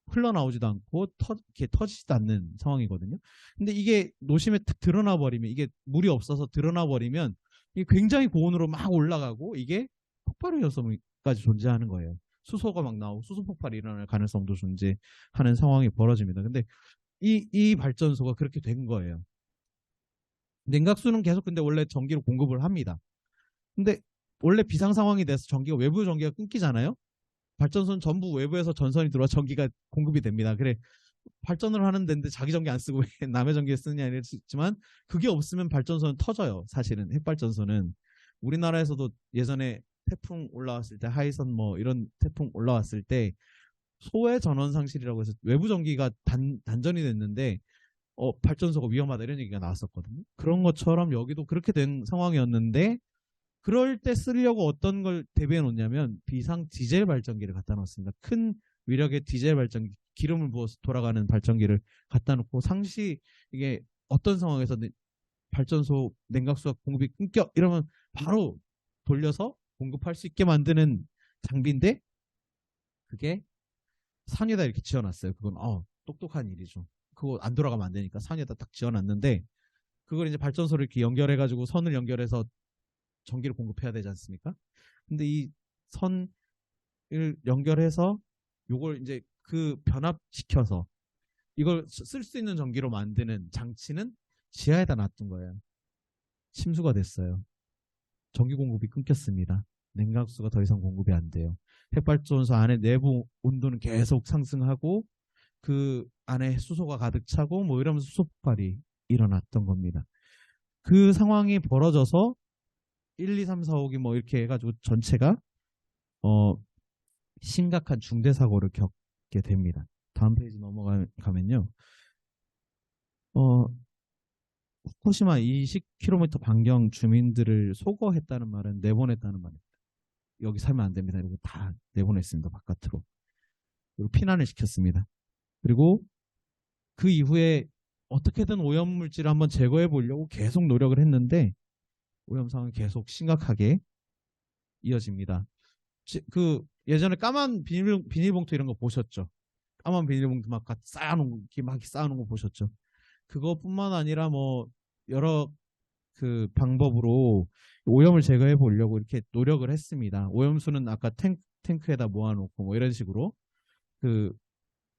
흘러나오지도 않고 이렇게 터지지도 않는 상황이거든요. 근데 이게 노심에 탁 드러나 버리면 이게 물이 없어서 드러나 버리면 이게 굉장히 고온으로 막 올라가고 이게 폭발의 위험성까지 존재하는 거예요. 수소가 막 나오고 수소 폭발이 일어날 가능성도 존재하는 상황이 벌어집니다. 근데 이 발전소가 그렇게 된 거예요. 냉각수는 계속 근데 원래 전기를 공급을 합니다. 근데 원래 비상 상황이 돼서 외부 전기가 끊기잖아요. 발전소는 전부 외부에서 전선이 들어와 전기가 공급이 됩니다. 그래 발전을 하는 데인데 자기 전기 안 쓰고 왜 남의 전기에 쓰느냐 이럴 수 있지만 그게 없으면 발전소는 터져요. 사실은 핵발전소는 우리나라에서도 예전에 태풍 올라왔을 때 하이선 뭐 이런 태풍 올라왔을 때 소외 전원 상실이라고 해서 외부 전기가 단전이 됐는데 발전소가 위험하다 이런 얘기가 나왔었거든요. 그런 것처럼 여기도 그렇게 된 상황이었는데 그럴 때 쓰려고 어떤 걸 대비해 놓냐면 비상 디젤 발전기를 갖다 놓습니다. 큰 위력의 디젤 발전기, 기름을 부어서 돌아가는 발전기를 갖다 놓고 상시 이게 어떤 상황에서 발전소 냉각수가 공급이 끊겨 이러면 바로 돌려서 공급할 수 있게 만드는 장비인데 그게 산 위에다 이렇게 지어놨어요. 그건 똑똑한 일이죠. 그거 안 돌아가면 안 되니까 산 위에다 딱 지어놨는데 그걸 이제 발전소를 이렇게 연결해가지고 선을 연결해서 전기를 공급해야 되지 않습니까? 근데 이 선을 연결해서 요걸 이제 그 변압시켜서 이걸 쓸 수 있는 전기로 만드는 장치는 지하에다 놔둔 거예요. 침수가 됐어요. 전기 공급이 끊겼습니다. 냉각수가 더 이상 공급이 안 돼요. 핵발전소 안에 내부 온도는 계속 상승하고 그 안에 수소가 가득 차고 뭐 이러면서 수소 폭발이 일어났던 겁니다. 그 상황이 벌어져서 1, 2, 3, 4, 5기 뭐 이렇게 해가지고 전체가 심각한 중대 사고를 겪게 됩니다. 다음 페이지 넘어가면요. 후쿠시마 20km 반경 주민들을 소거했다는 말은 내보냈다는 말입니다. 여기 살면 안 됩니다. 이러고 다 내보냈습니다. 바깥으로. 그리고 피난을 시켰습니다. 그리고 그 이후에 어떻게든 오염물질을 한번 제거해 보려고 계속 노력을 했는데 오염 상황이 계속 심각하게 이어집니다. 그 예전에 까만 비닐봉투 이런 거 보셨죠? 까만 비닐봉투 막 쌓아놓은 거 보셨죠? 그것뿐만 아니라 뭐 여러 그 방법으로 오염을 제거해 보려고 이렇게 노력을 했습니다. 오염수는 아까 탱크에다 모아놓고 뭐 이런 식으로 그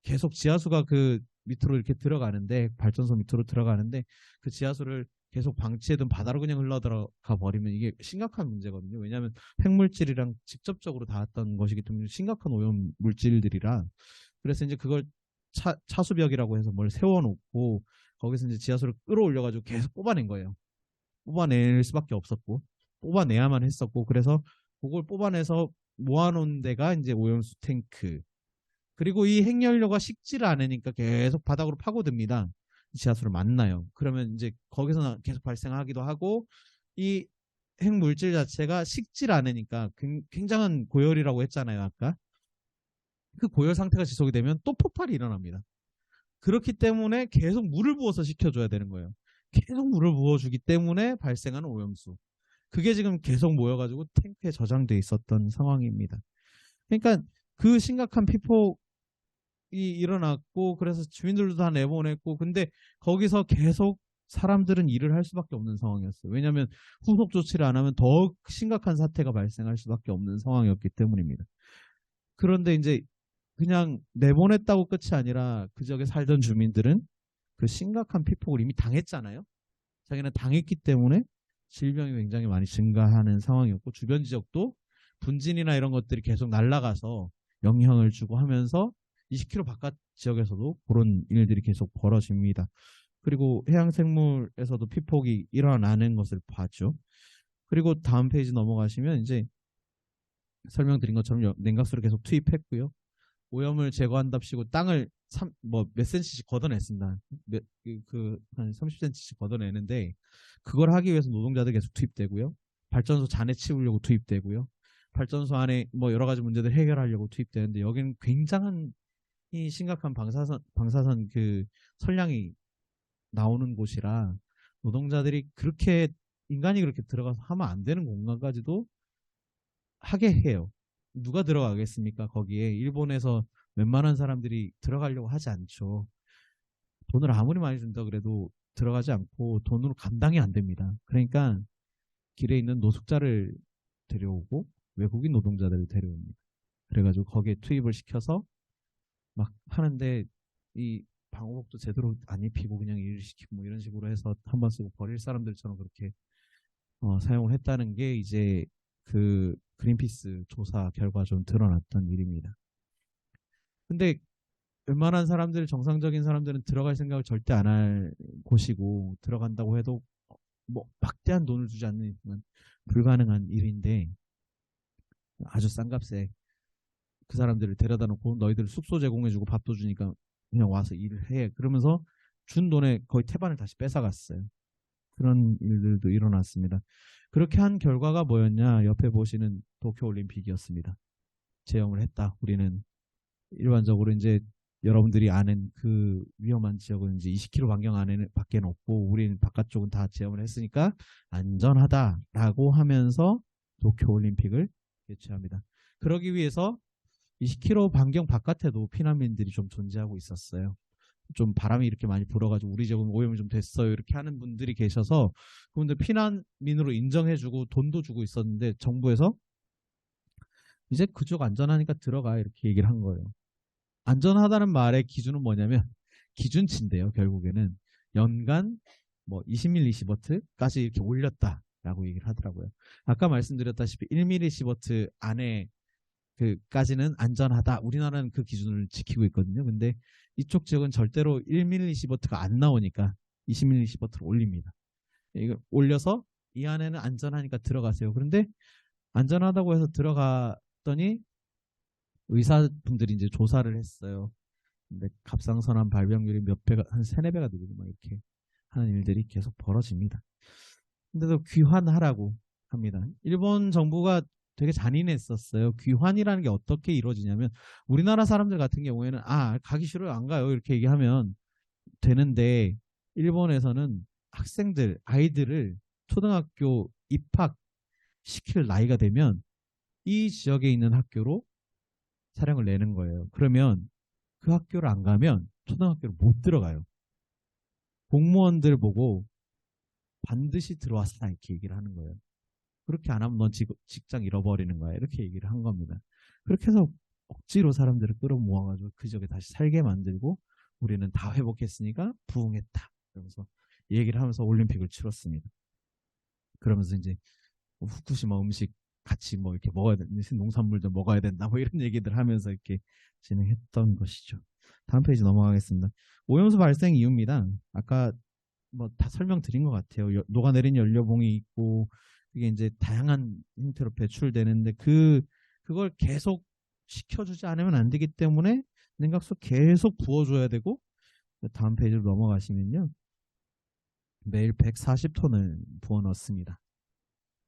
계속 지하수가 그 밑으로 이렇게 들어가는데 발전소 밑으로 들어가는데 그 지하수를 계속 방치해둔 바다로 그냥 흘러들어가 버리면 이게 심각한 문제거든요. 왜냐하면 핵물질이랑 직접적으로 닿았던 것이기 때문에 심각한 오염 물질들이라 그래서 이제 그걸 차수벽이라고 해서 뭘 세워놓고 거기서 이제 지하수를 끌어올려가지고 계속 뽑아낸 거예요. 뽑아낼 수밖에 없었고 뽑아내야만 했었고 그래서 그걸 뽑아내서 모아놓은 데가 이제 오염수 탱크 그리고 이 핵연료가 식지를 않으니까 계속 바닥으로 파고듭니다. 지하수를 만나요. 그러면 이제 거기서 계속 발생하기도 하고 이 핵물질 자체가 식지를 않으니까 굉장한 고열이라고 했잖아요. 아까. 그 고열 상태가 지속이 되면 또 폭발이 일어납니다. 그렇기 때문에 계속 물을 부어서 식혀줘야 되는 거예요. 계속 물을 부어주기 때문에 발생하는 오염수. 그게 지금 계속 모여가지고 탱크에 저장돼 있었던 상황입니다. 그러니까 그 심각한 피폭이 일어났고 그래서 주민들도 다 내보냈고 근데 거기서 계속 사람들은 일을 할 수밖에 없는 상황이었어요. 왜냐하면 후속 조치를 안 하면 더 심각한 사태가 발생할 수밖에 없는 상황이었기 때문입니다. 그런데 이제 그냥 내보냈다고 끝이 아니라 그 지역에 살던 주민들은 그 심각한 피폭을 이미 당했잖아요. 자기는 당했기 때문에 질병이 굉장히 많이 증가하는 상황이었고 주변 지역도 분진이나 이런 것들이 계속 날아가서 영향을 주고 하면서 20km 바깥 지역에서도 그런 일들이 계속 벌어집니다. 그리고 해양생물에서도 피폭이 일어나는 것을 봤죠. 그리고 다음 페이지 넘어가시면 이제 설명드린 것처럼 냉각수를 계속 투입했고요. 오염을 제거한답시고 땅을 몇 센치씩 걷어냈습니다. 한 30cm씩 걷어내는데 그걸 하기 위해서 노동자들 계속 투입되고요. 발전소 잔해 치우려고 투입되고요. 발전소 안에 뭐 여러 가지 문제들 해결하려고 투입되는데 여기는 굉장한 이 심각한 방사선 그 선량이 나오는 곳이라 노동자들이 그렇게 인간이 그렇게 들어가서 하면 안 되는 공간까지도 하게 해요. 누가 들어가겠습니까? 거기에 일본에서 웬만한 사람들이 들어가려고 하지 않죠. 돈을 아무리 많이 준다 그래도 들어가지 않고 돈으로 감당이 안 됩니다. 그러니까 길에 있는 노숙자를 데려오고 외국인 노동자들을 데려옵니다. 그래가지고 거기에 투입을 시켜서 막 하는데 이 방호복도 제대로 안 입히고 그냥 일을 시키고 뭐 이런 식으로 해서 한번 쓰고 버릴 사람들처럼 그렇게 사용을 했다는 게 이제 그 그린피스 조사 결과 좀 드러났던 일입니다. 근데 웬만한 사람들, 정상적인 사람들은 들어갈 생각을 절대 안 할 곳이고, 들어간다고 해도 뭐 막대한 돈을 주지 않는 이상은 불가능한 일인데, 아주 싼 값에 그 사람들을 데려다 놓고 너희들 숙소 제공해주고 밥도 주니까 그냥 와서 일을 해. 그러면서 준 돈에 거의 태반을 다시 뺏어갔어요. 그런 일들도 일어났습니다. 그렇게 한 결과가 뭐였냐? 옆에 보시는 도쿄올림픽이었습니다. 제영을 했다. 우리는 일반적으로 이제 여러분들이 아는 그 위험한 지역은 이제 20km 반경 안에는 밖에 없고 우리는 바깥쪽은 다 제어를 했으니까 안전하다라고 하면서 도쿄올림픽을 개최합니다. 그러기 위해서 20km 반경 바깥에도 피난민들이 좀 존재하고 있었어요. 좀 바람이 이렇게 많이 불어가지고 우리 지역은 오염이 좀 됐어요. 이렇게 하는 분들이 계셔서 그분들 피난민으로 인정해주고 돈도 주고 있었는데 정부에서 이제 그쪽 안전하니까 들어가 이렇게 얘기를 한 거예요. 안전하다는 말의 기준은 뭐냐면 기준치인데요. 결국에는 연간 뭐 20mS까지 이렇게 올렸다라고 얘기를 하더라고요. 아까 말씀드렸다시피 1mS 안에 그까지는 안전하다. 우리나라는 그 기준을 지키고 있거든요. 근데 이쪽 지역은 절대로 1mS가 안 나오니까 20mS를 올립니다. 이거 올려서 이 안에는 안전하니까 들어가세요. 그런데 안전하다고 해서 들어갔더니 의사분들이 이제 조사를 했어요. 근데 갑상선암 발병률이 몇 배가, 한 3, 4배가 늘고 막 이렇게 하는 일들이 계속 벌어집니다. 근데도 귀환하라고 합니다. 일본 정부가 되게 잔인했었어요. 귀환이라는 게 어떻게 이루어지냐면 우리나라 사람들 같은 경우에는 가기 싫어요. 안 가요. 이렇게 얘기하면 되는데 일본에서는 학생들, 아이들을 초등학교 입학시킬 나이가 되면 이 지역에 있는 학교로 사령을 내는 거예요. 그러면 그 학교를 안 가면 초등학교를 못 들어가요. 공무원들 보고 반드시 들어왔다 이렇게 얘기를 하는 거예요. 그렇게 안 하면 넌 직장 잃어버리는 거야. 이렇게 얘기를 한 겁니다. 그렇게 해서 억지로 사람들을 끌어모아가지고 그 지역에 다시 살게 만들고 우리는 다 회복했으니까 부흥했다. 그러면서 얘기를 하면서 올림픽을 치렀습니다. 그러면서 이제 후쿠시마 음식 같이 뭐 이렇게 먹어야 된다. 농산물도 먹어야 된다. 뭐 이런 얘기들 하면서 이렇게 진행했던 것이죠. 다음 페이지 넘어가겠습니다. 오염수 발생 이유입니다. 아까 뭐 다 설명드린 것 같아요. 녹아내린 연료봉이 있고 이게 이제 다양한 형태로 배출되는데 그걸 계속 시켜주지 않으면 안 되기 때문에 냉각수 계속 부어줘야 되고 다음 페이지로 넘어가시면요. 매일 140톤을 부어 넣습니다.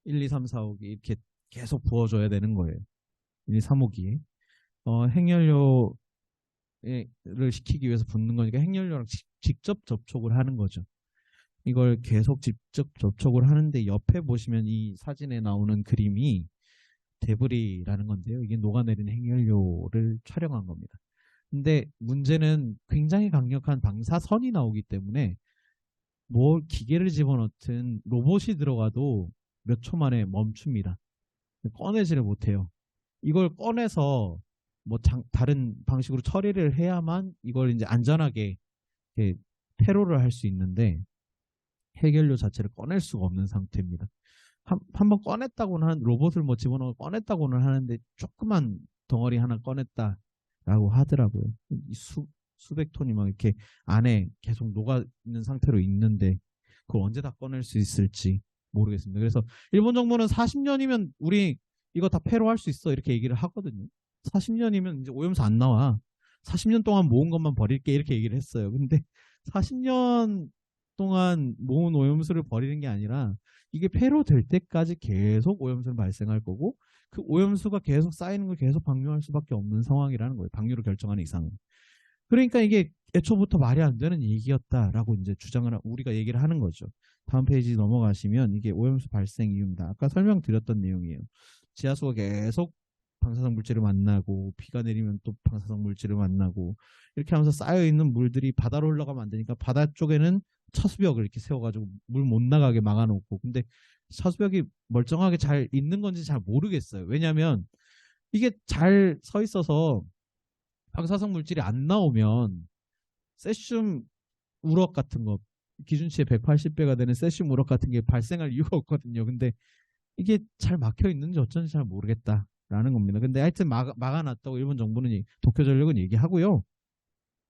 1, 2, 3, 4, 5기 이렇게 계속 부어줘야 되는 거예요. 1, 2, 3, 5기 핵연료를 시키기 위해서 붓는 거니까 핵연료랑 직접 접촉을 하는 거죠. 이걸 계속 직접 접촉을 하는데 옆에 보시면 이 사진에 나오는 그림이 데브리라는 건데요. 이게 녹아내린 핵연료를 촬영한 겁니다. 근데 문제는 굉장히 강력한 방사선이 나오기 때문에 뭐 기계를 집어넣든 로봇이 들어가도 몇 초 만에 멈춥니다. 꺼내지를 못해요. 이걸 꺼내서 뭐 다른 방식으로 처리를 해야만 이걸 이제 안전하게 폐로를 할 수 있는데 핵연료 자체를 꺼낼 수가 없는 상태입니다. 한번 꺼냈다고는 로봇을 뭐 집어넣어 꺼냈다고는 하는데 조그만 덩어리 하나 꺼냈다라고 하더라고요. 수백 톤이 막 이렇게 안에 계속 녹아 있는 상태로 있는데 그걸 언제 다 꺼낼 수 있을지 모르겠습니다. 그래서 일본 정부는 40년이면 우리 이거 다 폐로 할 수 있어 이렇게 얘기를 하거든요. 40년이면 이제 오염수 안 나와. 40년 동안 모은 것만 버릴게 이렇게 얘기를 했어요. 근데 40년 동안 모은 오염수를 버리는 게 아니라 이게 폐로 될 때까지 계속 오염수는 발생할 거고 그 오염수가 계속 쌓이는 걸 계속 방류할 수밖에 없는 상황이라는 거예요. 방류를 결정하는 이상은. 그러니까 이게 애초부터 말이 안 되는 얘기였다라고 이제 주장을 우리가 얘기를 하는 거죠. 다음 페이지 넘어가시면 이게 오염수 발생 이유입니다. 아까 설명드렸던 내용이에요. 지하수가 계속 방사성 물질을 만나고 비가 내리면 또 방사성 물질을 만나고 이렇게 하면서 쌓여있는 물들이 바다로 흘러가면 안 되니까 바다 쪽에는 차수벽을 이렇게 세워가지고 물 못 나가게 막아놓고 근데 차수벽이 멀쩡하게 잘 있는 건지 잘 모르겠어요. 왜냐하면 이게 잘 서 있어서 방사성 물질이 안 나오면 세슘 우럭 같은 거 기준치의 180배가 되는 세슘 우럭 같은 게 발생할 이유가 없거든요. 근데 이게 잘 막혀 있는지 어쩐지 잘 모르겠다라는 겁니다. 근데 하여튼 막아놨다고 일본 정부는 도쿄전력은 얘기하고요.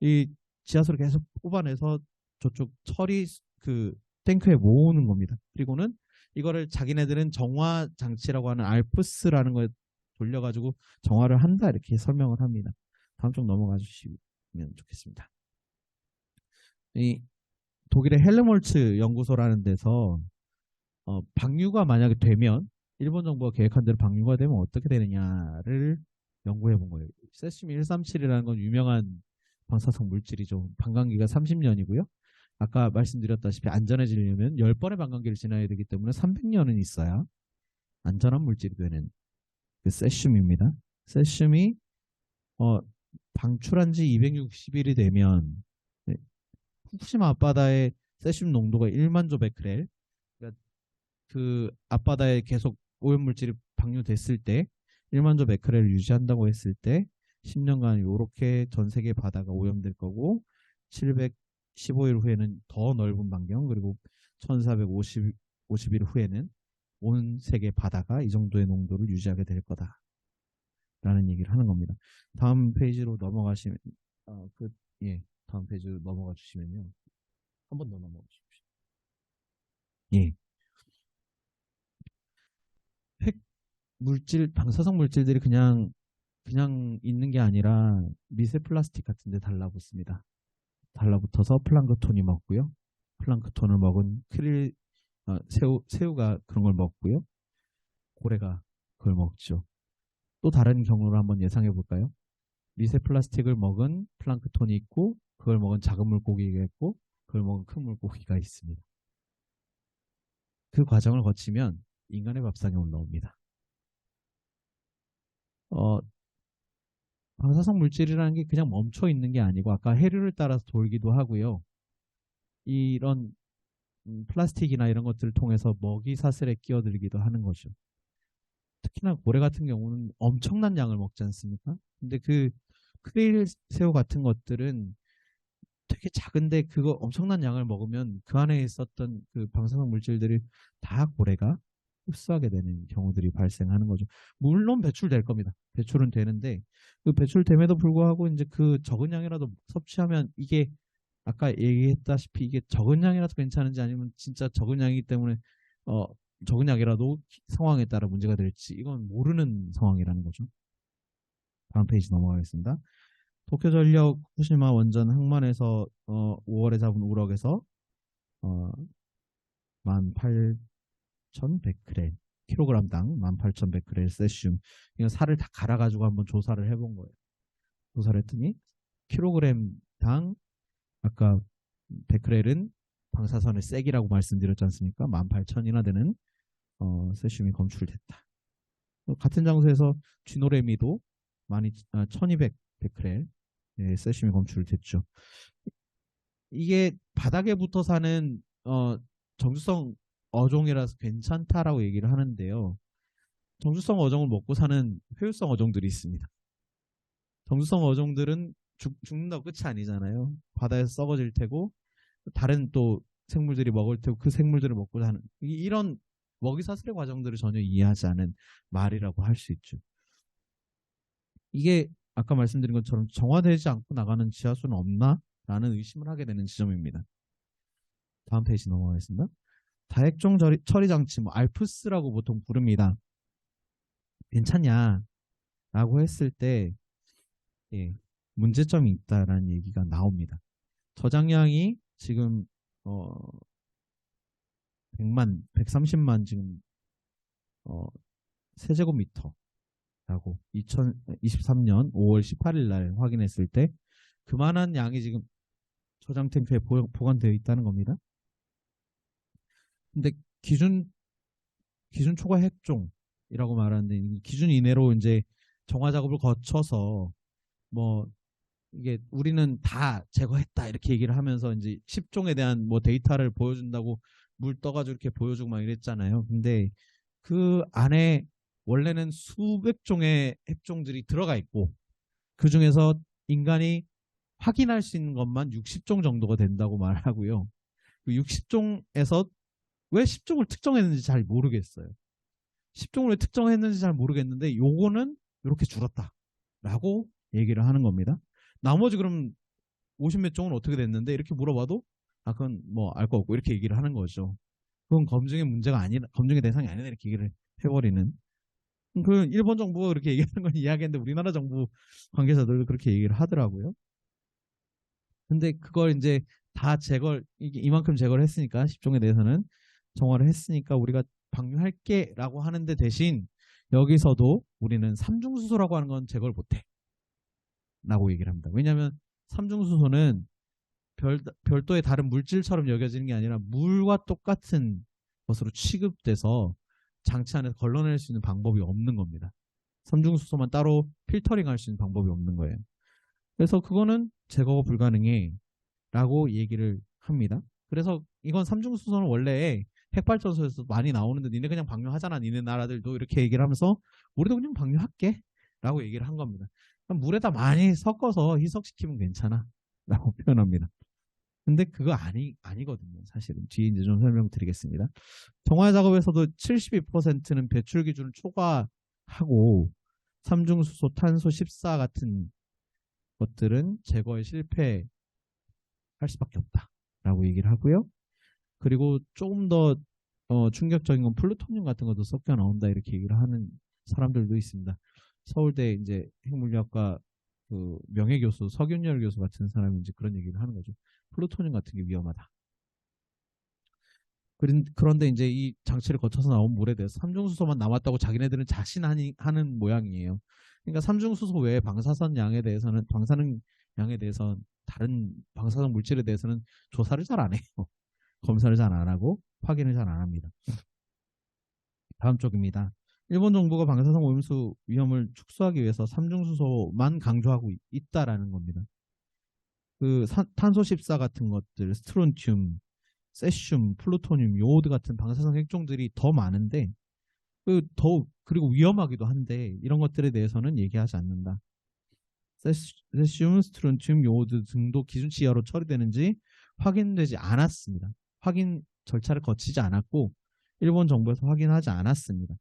이 지하수를 계속 뽑아내서 저쪽 처리 그 탱크에 모으는 겁니다. 그리고는 이거를 자기네들은 정화 장치라고 하는 알프스라는 거에 돌려가지고 정화를 한다 이렇게 설명을 합니다. 다음 쪽 넘어가 주시면 좋겠습니다. 이 독일의 헬름홀츠 연구소라는 데서 방류가 만약에 되면 일본 정부가 계획한 대로 방류가 되면 어떻게 되느냐를 연구해 본 거예요. 세슘 137이라는 건 유명한 방사성 물질이죠. 반감기가 30년이고요. 아까 말씀드렸다시피 안전해지려면 10번의 반감기를 지나야 되기 때문에 300년은 있어야 안전한 물질이 되는 그 세슘입니다. 세슘이 방출한 지 260일이 되면 네, 후쿠시마 앞바다의 세슘 농도가 1만 조베크렐, 그러니까 그 앞바다에 계속 오염물질이 방류됐을 때 1만 조베크렐을 유지한다고 했을 때 10년간 이렇게 전 세계 바다가 오염될 거고 715일 후에는 더 넓은 반경, 그리고 1450일 후에는 온 세계 바다가 이 정도의 농도를 유지하게 될 거다라는 얘기를 하는 겁니다. 다음 페이지로 넘어가시면 다음 페이지로 넘어가 주시면요. 한 번 더 넘어가 주십시오. 예. 핵 물질, 방사성 물질들이 그냥 있는 게 아니라 미세 플라스틱 같은 데 달라붙습니다. 달라붙어서 플랑크톤이 먹고요. 플랑크톤을 먹은 새우가 그런 걸 먹고요. 고래가 그걸 먹죠. 또 다른 경우를 한번 예상해 볼까요? 미세 플라스틱을 먹은 플랑크톤이 있고 그걸 먹은 작은 물고기가 있고 그걸 먹은 큰 물고기가 있습니다. 그 과정을 거치면 인간의 밥상에 올라옵니다. 방사성 물질이라는 게 그냥 멈춰 있는 게 아니고 아까 해류를 따라서 돌기도 하고요. 이런 플라스틱이나 이런 것들을 통해서 먹이 사슬에 끼어들기도 하는 거죠. 특히나 고래 같은 경우는 엄청난 양을 먹지 않습니까? 근데 그 크레일 새우 같은 것들은 되게 작은데 그거 엄청난 양을 먹으면 그 안에 있었던 그 방사성 물질들이 다 고래가 흡수하게 되는 경우들이 발생하는 거죠. 물론 배출될 겁니다. 배출은 되는데 그 배출됨에도 불구하고 이제 그 적은 양이라도 섭취하면 이게 아까 얘기했다시피 이게 적은 양이라도 괜찮은지 아니면 진짜 적은 양이기 때문에 적은 양이라도 상황에 따라 문제가 될지 이건 모르는 상황이라는 거죠. 다음 페이지 넘어가겠습니다. 도쿄전력 후쿠시마 원전 항만에서 5월에 잡은 우럭에서 18,100크렐 킬로그램당 18,100크렐 세슘, 이건 살을 다 갈아가지고 한번 조사를 해본 거예요. 조사를 했더니 킬로그램당 아까 100크렐은 방사선의 세기라고 말씀드렸지 않습니까? 18,000이나 되는 세슘이 검출됐다. 같은 장소에서 쥐노래미도 1200 베크렐 세슘이 검출됐죠. 이게 바닥에 붙어 사는 정주성 어종이라서 괜찮다라고 얘기를 하는데요. 정주성 어종을 먹고 사는 회유성 어종들이 있습니다. 정주성 어종들은 죽는다고 끝이 아니잖아요. 바다에서 썩어질 테고 다른 또 생물들이 먹을 테고 그 생물들을 먹고 사는 이런 먹이사슬의 과정들을 전혀 이해하지 않은 말이라고 할 수 있죠. 이게 아까 말씀드린 것처럼 정화되지 않고 나가는 지하수는 없나? 라는 의심을 하게 되는 지점입니다. 다음 페이지 넘어가겠습니다. 다액종 처리 장치, 알프스라고 보통 부릅니다. 괜찮냐? 라고 했을 때 문제점이 있다라는 얘기가 나옵니다. 저장량이 지금 130만 지금 세제곱미터 라고 2023년 5월 18일 날 확인했을 때 그만한 양이 지금 저장 탱크에 보관되어 있다는 겁니다. 근데 기준 초과 핵종이라고 말하는데 기준 이내로 이제 정화 작업을 거쳐서 이게 우리는 다 제거했다 이렇게 얘기를 하면서 이제 10종에 대한 데이터를 보여준다고 물 떠가지고 이렇게 보여주고 막 이랬잖아요. 근데 그 안에 원래는 수백 종의 핵종들이 들어가 있고 그 중에서 인간이 확인할 수 있는 것만 60종 정도가 된다고 말하고요. 그 60종에서 왜 10종을 특정했는지 잘 모르겠어요. 10종을 왜 특정했는지 잘 모르겠는데 요거는 이렇게 줄었다 라고 얘기를 하는 겁니다. 나머지 그럼 50몇 종은 어떻게 됐는데 이렇게 물어봐도 그건 뭐 알 거 없고 이렇게 얘기를 하는 거죠. 그건 검증의 문제가 아니라 검증의 대상이 아니다 이렇게 얘기를 해버리는. 그 일본 정부가 그렇게 얘기하는 건 이야기했는데 우리나라 정부 관계자들도 그렇게 얘기를 하더라고요. 근데 그걸 이제 다 이만큼 제거를 했으니까 10종에 대해서는 정화를 했으니까 우리가 방류할게 라고 하는데 대신 여기서도 우리는 삼중수소라고 하는 건 제거를 못해 라고 얘기를 합니다. 왜냐하면 삼중수소는 별도의 다른 물질처럼 여겨지는 게 아니라 물과 똑같은 것으로 취급돼서 장치 안에서 걸러낼 수 있는 방법이 없는 겁니다. 삼중수소만 따로 필터링 할 수 있는 방법이 없는 거예요. 그래서 그거는 제거가 불가능해 라고 얘기를 합니다. 그래서 이건 삼중수소는 원래 핵발전소에서 많이 나오는데 니네 그냥 방류하잖아. 니네 나라들도 이렇게 얘기를 하면서 우리도 그냥 방류할게 라고 얘기를 한 겁니다. 물에다 많이 섞어서 희석시키면 괜찮아 라고 표현합니다. 근데 그거 아니거든요. 사실은 뒤에 이제 좀 설명드리겠습니다. 정화 작업에서도 72%는 배출 기준을 초과하고 삼중수소, 탄소 14 같은 것들은 제거에 실패할 수밖에 없다라고 얘기를 하고요. 그리고 조금 더 충격적인 건 플루토늄 같은 것도 섞여 나온다 이렇게 얘기를 하는 사람들도 있습니다. 서울대 이제 핵물리학과 그 명예교수 서균열 교수 같은 사람이 이제 그런 얘기를 하는 거죠. 플루토늄 같은 게 위험하다. 그런데 이제 이 장치를 거쳐서 나온 물에 대해서 삼중수소만 남았다고 자기네들은 자신하는 모양이에요. 그러니까 삼중수소 외에 방사선 양에 대해서는 다른 방사선 물질에 대해서는 조사를 잘 안 해요. 검사를 잘 안 하고 확인을 잘 안 합니다. 다음 쪽입니다. 일본 정부가 방사선 오염수 위험을 축소하기 위해서 삼중수소만 강조하고 있다라는 겁니다. 그 탄소 14 같은 것들, 스트론튬, 세슘, 플루토늄, 요오드 같은 방사선 핵종들이 더 많은데 그리고 위험하기도 한데 이런 것들에 대해서는 얘기하지 않는다. 세슘, 스트론튬, 요오드 등도 기준치 이하로 처리되는지 확인되지 않았습니다. 확인 절차를 거치지 않았고 일본 정부에서 확인하지 않았습니다.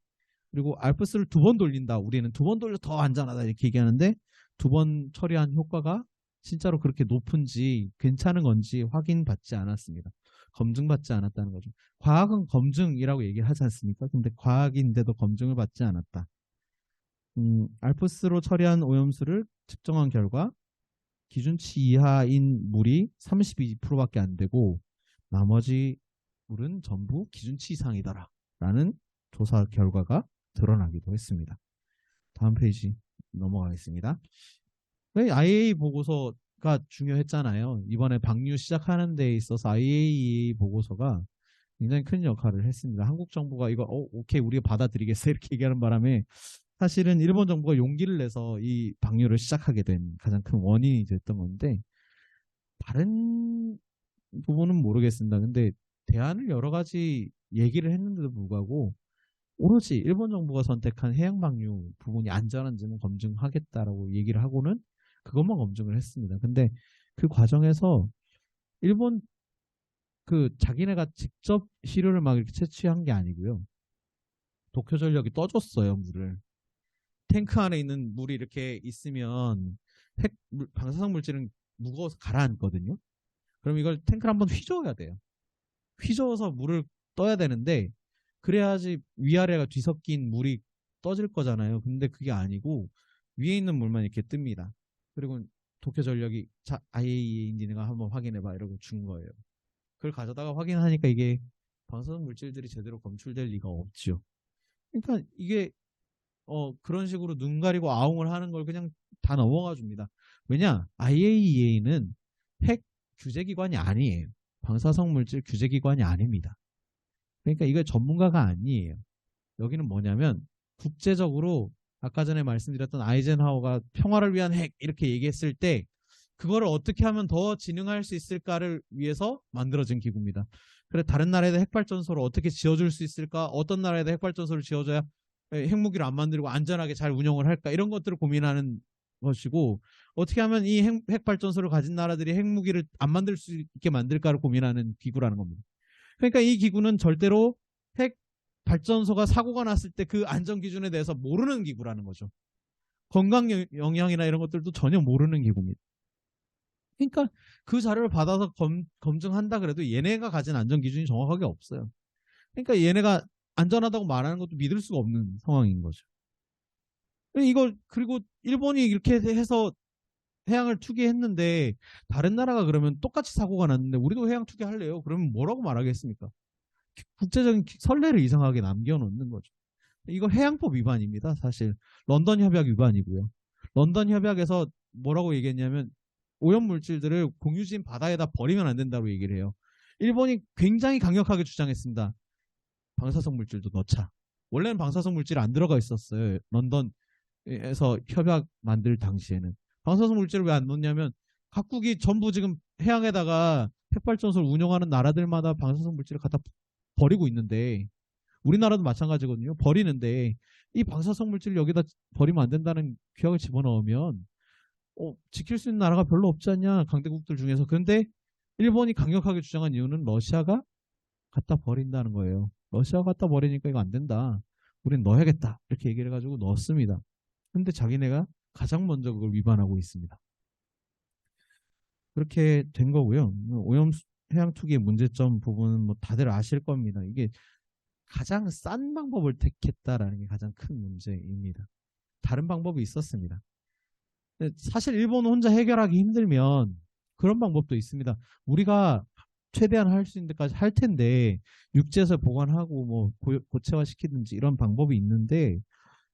그리고 알프스를 2번 돌린다. 우리는 2번 돌려 더 안전하다 이렇게 얘기하는데 2번 처리한 효과가 진짜로 그렇게 높은지 괜찮은 건지 확인받지 않았습니다. 검증받지 않았다는 거죠. 과학은 검증이라고 얘기를 하지 않습니까? 근데 과학인데도 검증을 받지 않았다. 알프스로 처리한 오염수를 측정한 결과 기준치 이하인 물이 32%밖에 안 되고 나머지 물은 전부 기준치 이상이더라 라는 조사 결과가 드러나기도 했습니다. 다음 페이지 넘어가겠습니다. IAEA 보고서가 중요했잖아요. 이번에 방류 시작하는 데 있어서 IAEA 보고서가 굉장히 큰 역할을 했습니다. 한국 정부가 이거 오케이 우리가 받아들이겠어 이렇게 얘기하는 바람에 사실은 일본 정부가 용기를 내서 이 방류를 시작하게 된 가장 큰 원인이 됐던 건데 다른 부분은 모르겠습니다. 근데 대안을 여러 가지 얘기를 했는데도 불구하고 오로지 일본 정부가 선택한 해양 방류 부분이 안전한지는 검증하겠다라고 얘기를 하고는 그것만 검증을 했습니다. 근데 그 과정에서 일본 자기네가 직접 시료를 막 이렇게 채취한 게 아니고요. 도쿄전력이 떠줬어요, 물을. 탱크 안에 있는 물이 이렇게 있으면 방사성 물질은 무거워서 가라앉거든요. 그럼 이걸 탱크를 한번 휘저어야 돼요. 휘저어서 물을 떠야 되는데 그래야지 위아래가 뒤섞인 물이 떠질 거잖아요. 근데 그게 아니고 위에 있는 물만 이렇게 뜹니다. 그리고 도쿄전력이 IAEA인지 내가 한번 확인해봐 이러고 준 거예요. 그걸 가져다가 확인하니까 이게 방사성 물질들이 제대로 검출될 리가 없죠. 그러니까 이게 그런 식으로 눈 가리고 아웅을 하는 걸 그냥 다 넘어가 줍니다. 왜냐? IAEA는 핵 규제기관이 아니에요. 방사성 물질 규제기관이 아닙니다. 그러니까 이게 전문가가 아니에요. 여기는 뭐냐면 국제적으로 아까 전에 말씀드렸던 아이젠하워가 평화를 위한 핵 이렇게 얘기했을 때 그거를 어떻게 하면 더 진흥할 수 있을까를 위해서 만들어진 기구입니다. 그래 다른 나라에도 핵발전소를 어떻게 지어줄 수 있을까? 어떤 나라에도 핵발전소를 지어줘야 핵무기를 안 만들고 안전하게 잘 운영을 할까? 이런 것들을 고민하는 것이고 어떻게 하면 이 핵발전소를 가진 나라들이 핵무기를 안 만들 수 있게 만들까를 고민하는 기구라는 겁니다. 그러니까 이 기구는 절대로 핵발전소가 사고가 났을 때 그 안전기준에 대해서 모르는 기구라는 거죠. 건강 영향이나 이런 것들도 전혀 모르는 기구입니다. 그러니까 그 자료를 받아서 검증한다 그래도 얘네가 가진 안전 기준이 정확하게 없어요. 그러니까 얘네가 안전하다고 말하는 것도 믿을 수가 없는 상황인 거죠. 이걸 그리고 일본이 이렇게 해서 해양을 투기했는데 다른 나라가 그러면 똑같이 사고가 났는데 우리도 해양 투기할래요? 그러면 뭐라고 말하겠습니까? 국제적인 선례를 이상하게 남겨놓는 거죠. 이거 해양법 위반입니다. 사실 런던 협약 위반이고요. 런던 협약에서 뭐라고 얘기했냐면 오염 물질들을 공유지인 바다에다 버리면 안 된다고 얘기를 해요. 일본이 굉장히 강력하게 주장했습니다. 방사성 물질도 넣자. 원래는 방사성 물질이 안 들어가 있었어요. 런던에서 협약 만들 당시에는. 방사성 물질을 왜 안 넣냐면 각국이 전부 지금 해양에다가 핵발전소를 운영하는 나라들마다 방사성 물질을 갖다 버리고 있는데 우리나라도 마찬가지거든요. 버리는데 이 방사성 물질을 여기다 버리면 안 된다는 규약을 집어넣으면 지킬 수 있는 나라가 별로 없지 않냐, 강대국들 중에서. 그런데 일본이 강력하게 주장한 이유는 러시아가 갖다 버린다는 거예요. 러시아가 갖다 버리니까 이거 안 된다. 우린 넣어야겠다. 이렇게 얘기를 해가지고 넣었습니다. 근데 자기네가 가장 먼저 그걸 위반하고 있습니다. 그렇게 된 거고요. 오염 해양 투기의 문제점 부분은 뭐 다들 아실 겁니다. 이게 가장 싼 방법을 택했다라는 게 가장 큰 문제입니다. 다른 방법이 있었습니다. 사실 일본은 혼자 해결하기 힘들면 그런 방법도 있습니다. 우리가 최대한 할 수 있는 데까지 할 텐데 육지에서 보관하고 뭐 고체화시키든지 이런 방법이 있는데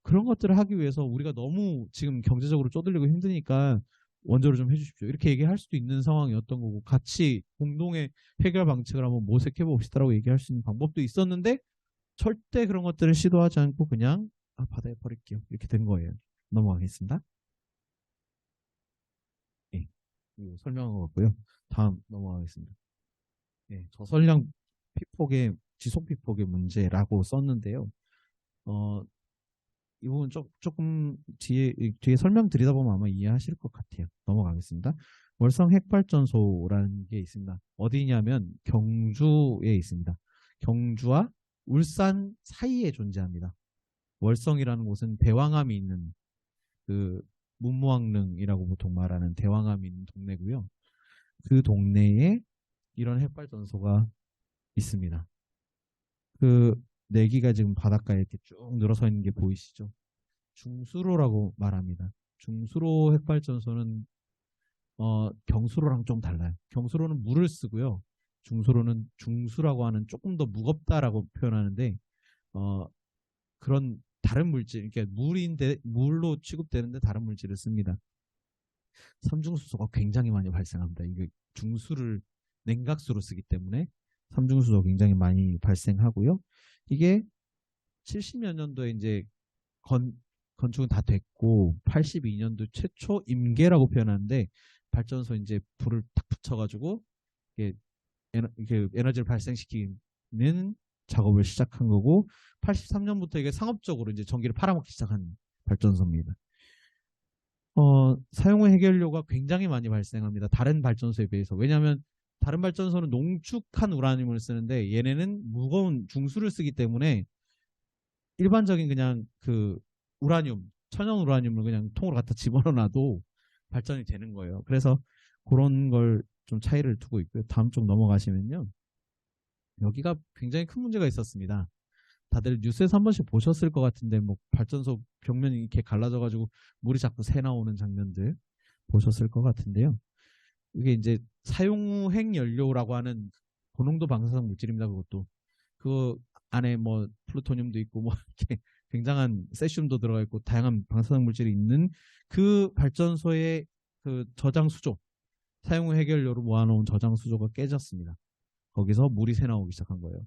그런 것들을 하기 위해서 우리가 너무 지금 경제적으로 쪼들리고 힘드니까 원조를 좀 해주십시오. 이렇게 얘기할 수도 있는 상황이었던 거고 같이 공동의 해결 방책을 한번 모색해 봅시다라고 얘기할 수 있는 방법도 있었는데 절대 그런 것들을 시도하지 않고 그냥 바다에 버릴게요. 이렇게 된 거예요. 넘어가겠습니다. 네, 설명한 것 같고요. 다음 넘어가겠습니다. 네, 저설량 피폭의 지속 피폭의 문제라고 썼는데요. 이 부분 조금 뒤에 설명드리다 보면 아마 이해하실 것 같아요. 넘어가겠습니다. 월성 핵발전소라는 게 있습니다. 어디냐면 경주에 있습니다. 경주와 울산 사이에 존재합니다. 월성이라는 곳은 대왕암이 있는 그 문무왕릉이라고 보통 말하는 대왕암이 있는 동네고요. 그 동네에 이런 핵발전소가 있습니다. 그 내기가 지금 바닷가에 이렇게 쭉 늘어서 있는 게 보이시죠? 중수로라고 말합니다. 중수로 핵발전소는 경수로랑 좀 달라요. 경수로는 물을 쓰고요. 중수로는 중수라고 하는 조금 더 무겁다라고 표현하는데 그런 다른 물질, 그러니까 물로 취급되는데 다른 물질을 씁니다. 삼중수소가 굉장히 많이 발생합니다. 이게 중수를 냉각수로 쓰기 때문에 삼중수소 굉장히 많이 발생하고요. 이게 70몇 년도에 이제 건축은 다 됐고 82년도 최초 임계라고 표현하는데 발전소 이제 불을 탁 붙여가지고 에너지를 발생시키는 작업을 시작한 거고 83년부터 이게 상업적으로 이제 전기를 팔아먹기 시작한 발전소입니다. 사용 후 해결료가 굉장히 많이 발생합니다. 다른 발전소에 비해서. 왜냐하면 다른 발전소는 농축한 우라늄을 쓰는데 얘네는 무거운 중수를 쓰기 때문에 일반적인 그냥 그 우라늄, 천연 우라늄을 그냥 통으로 갖다 집어넣어놔도 발전이 되는 거예요. 그래서 그런 걸 좀 차이를 두고 있고요. 다음 쪽 넘어가시면요. 여기가 굉장히 큰 문제가 있었습니다. 다들 뉴스에서 한 번씩 보셨을 것 같은데 뭐 발전소 벽면이 이렇게 갈라져가지고 물이 자꾸 새 나오는 장면들 보셨을 것 같은데요. 이게 이제 사용 후 핵연료라고 하는 고농도 방사성 물질입니다. 그것도 그 안에 뭐 플루토늄도 있고 뭐 이렇게 굉장한 세슘도 들어가 있고 다양한 방사성 물질이 있는 그 발전소의 그 저장 수조, 사용 후 해결료로 모아놓은 저장 수조가 깨졌습니다. 거기서 물이 새 나오기 시작한 거예요.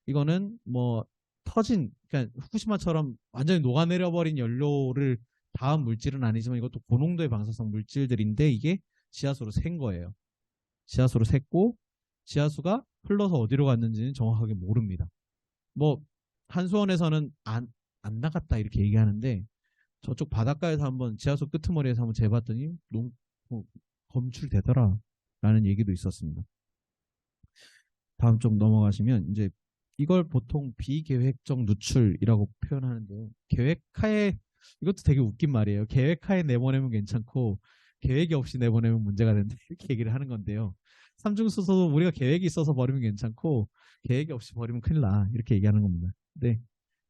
이거는 뭐 그러니까 후쿠시마처럼 완전히 녹아내려 버린 연료를 다음 물질은 아니지만 이것도 고농도의 방사성 물질들인데 이게 지하수로 샌 거예요. 지하수로 샜고 지하수가 흘러서 어디로 갔는지는 정확하게 모릅니다. 뭐 한수원에서는 안 나갔다 이렇게 얘기하는데 저쪽 바닷가에서 한번 지하수 끄트머리에서 한번 재봤더니 검출되더라 라는 얘기도 있었습니다. 다음 쪽 넘어가시면 이제 이걸 보통 비계획적 누출이라고 표현하는데요. 계획하에 이것도 되게 웃긴 말이에요. 계획하에 내보내면 괜찮고 계획이 없이 내보내면 문제가 된다. 이렇게 얘기를 하는 건데요. 삼중수소도 우리가 계획이 있어서 버리면 괜찮고 계획이 없이 버리면 큰일 나. 이렇게 얘기하는 겁니다. 근데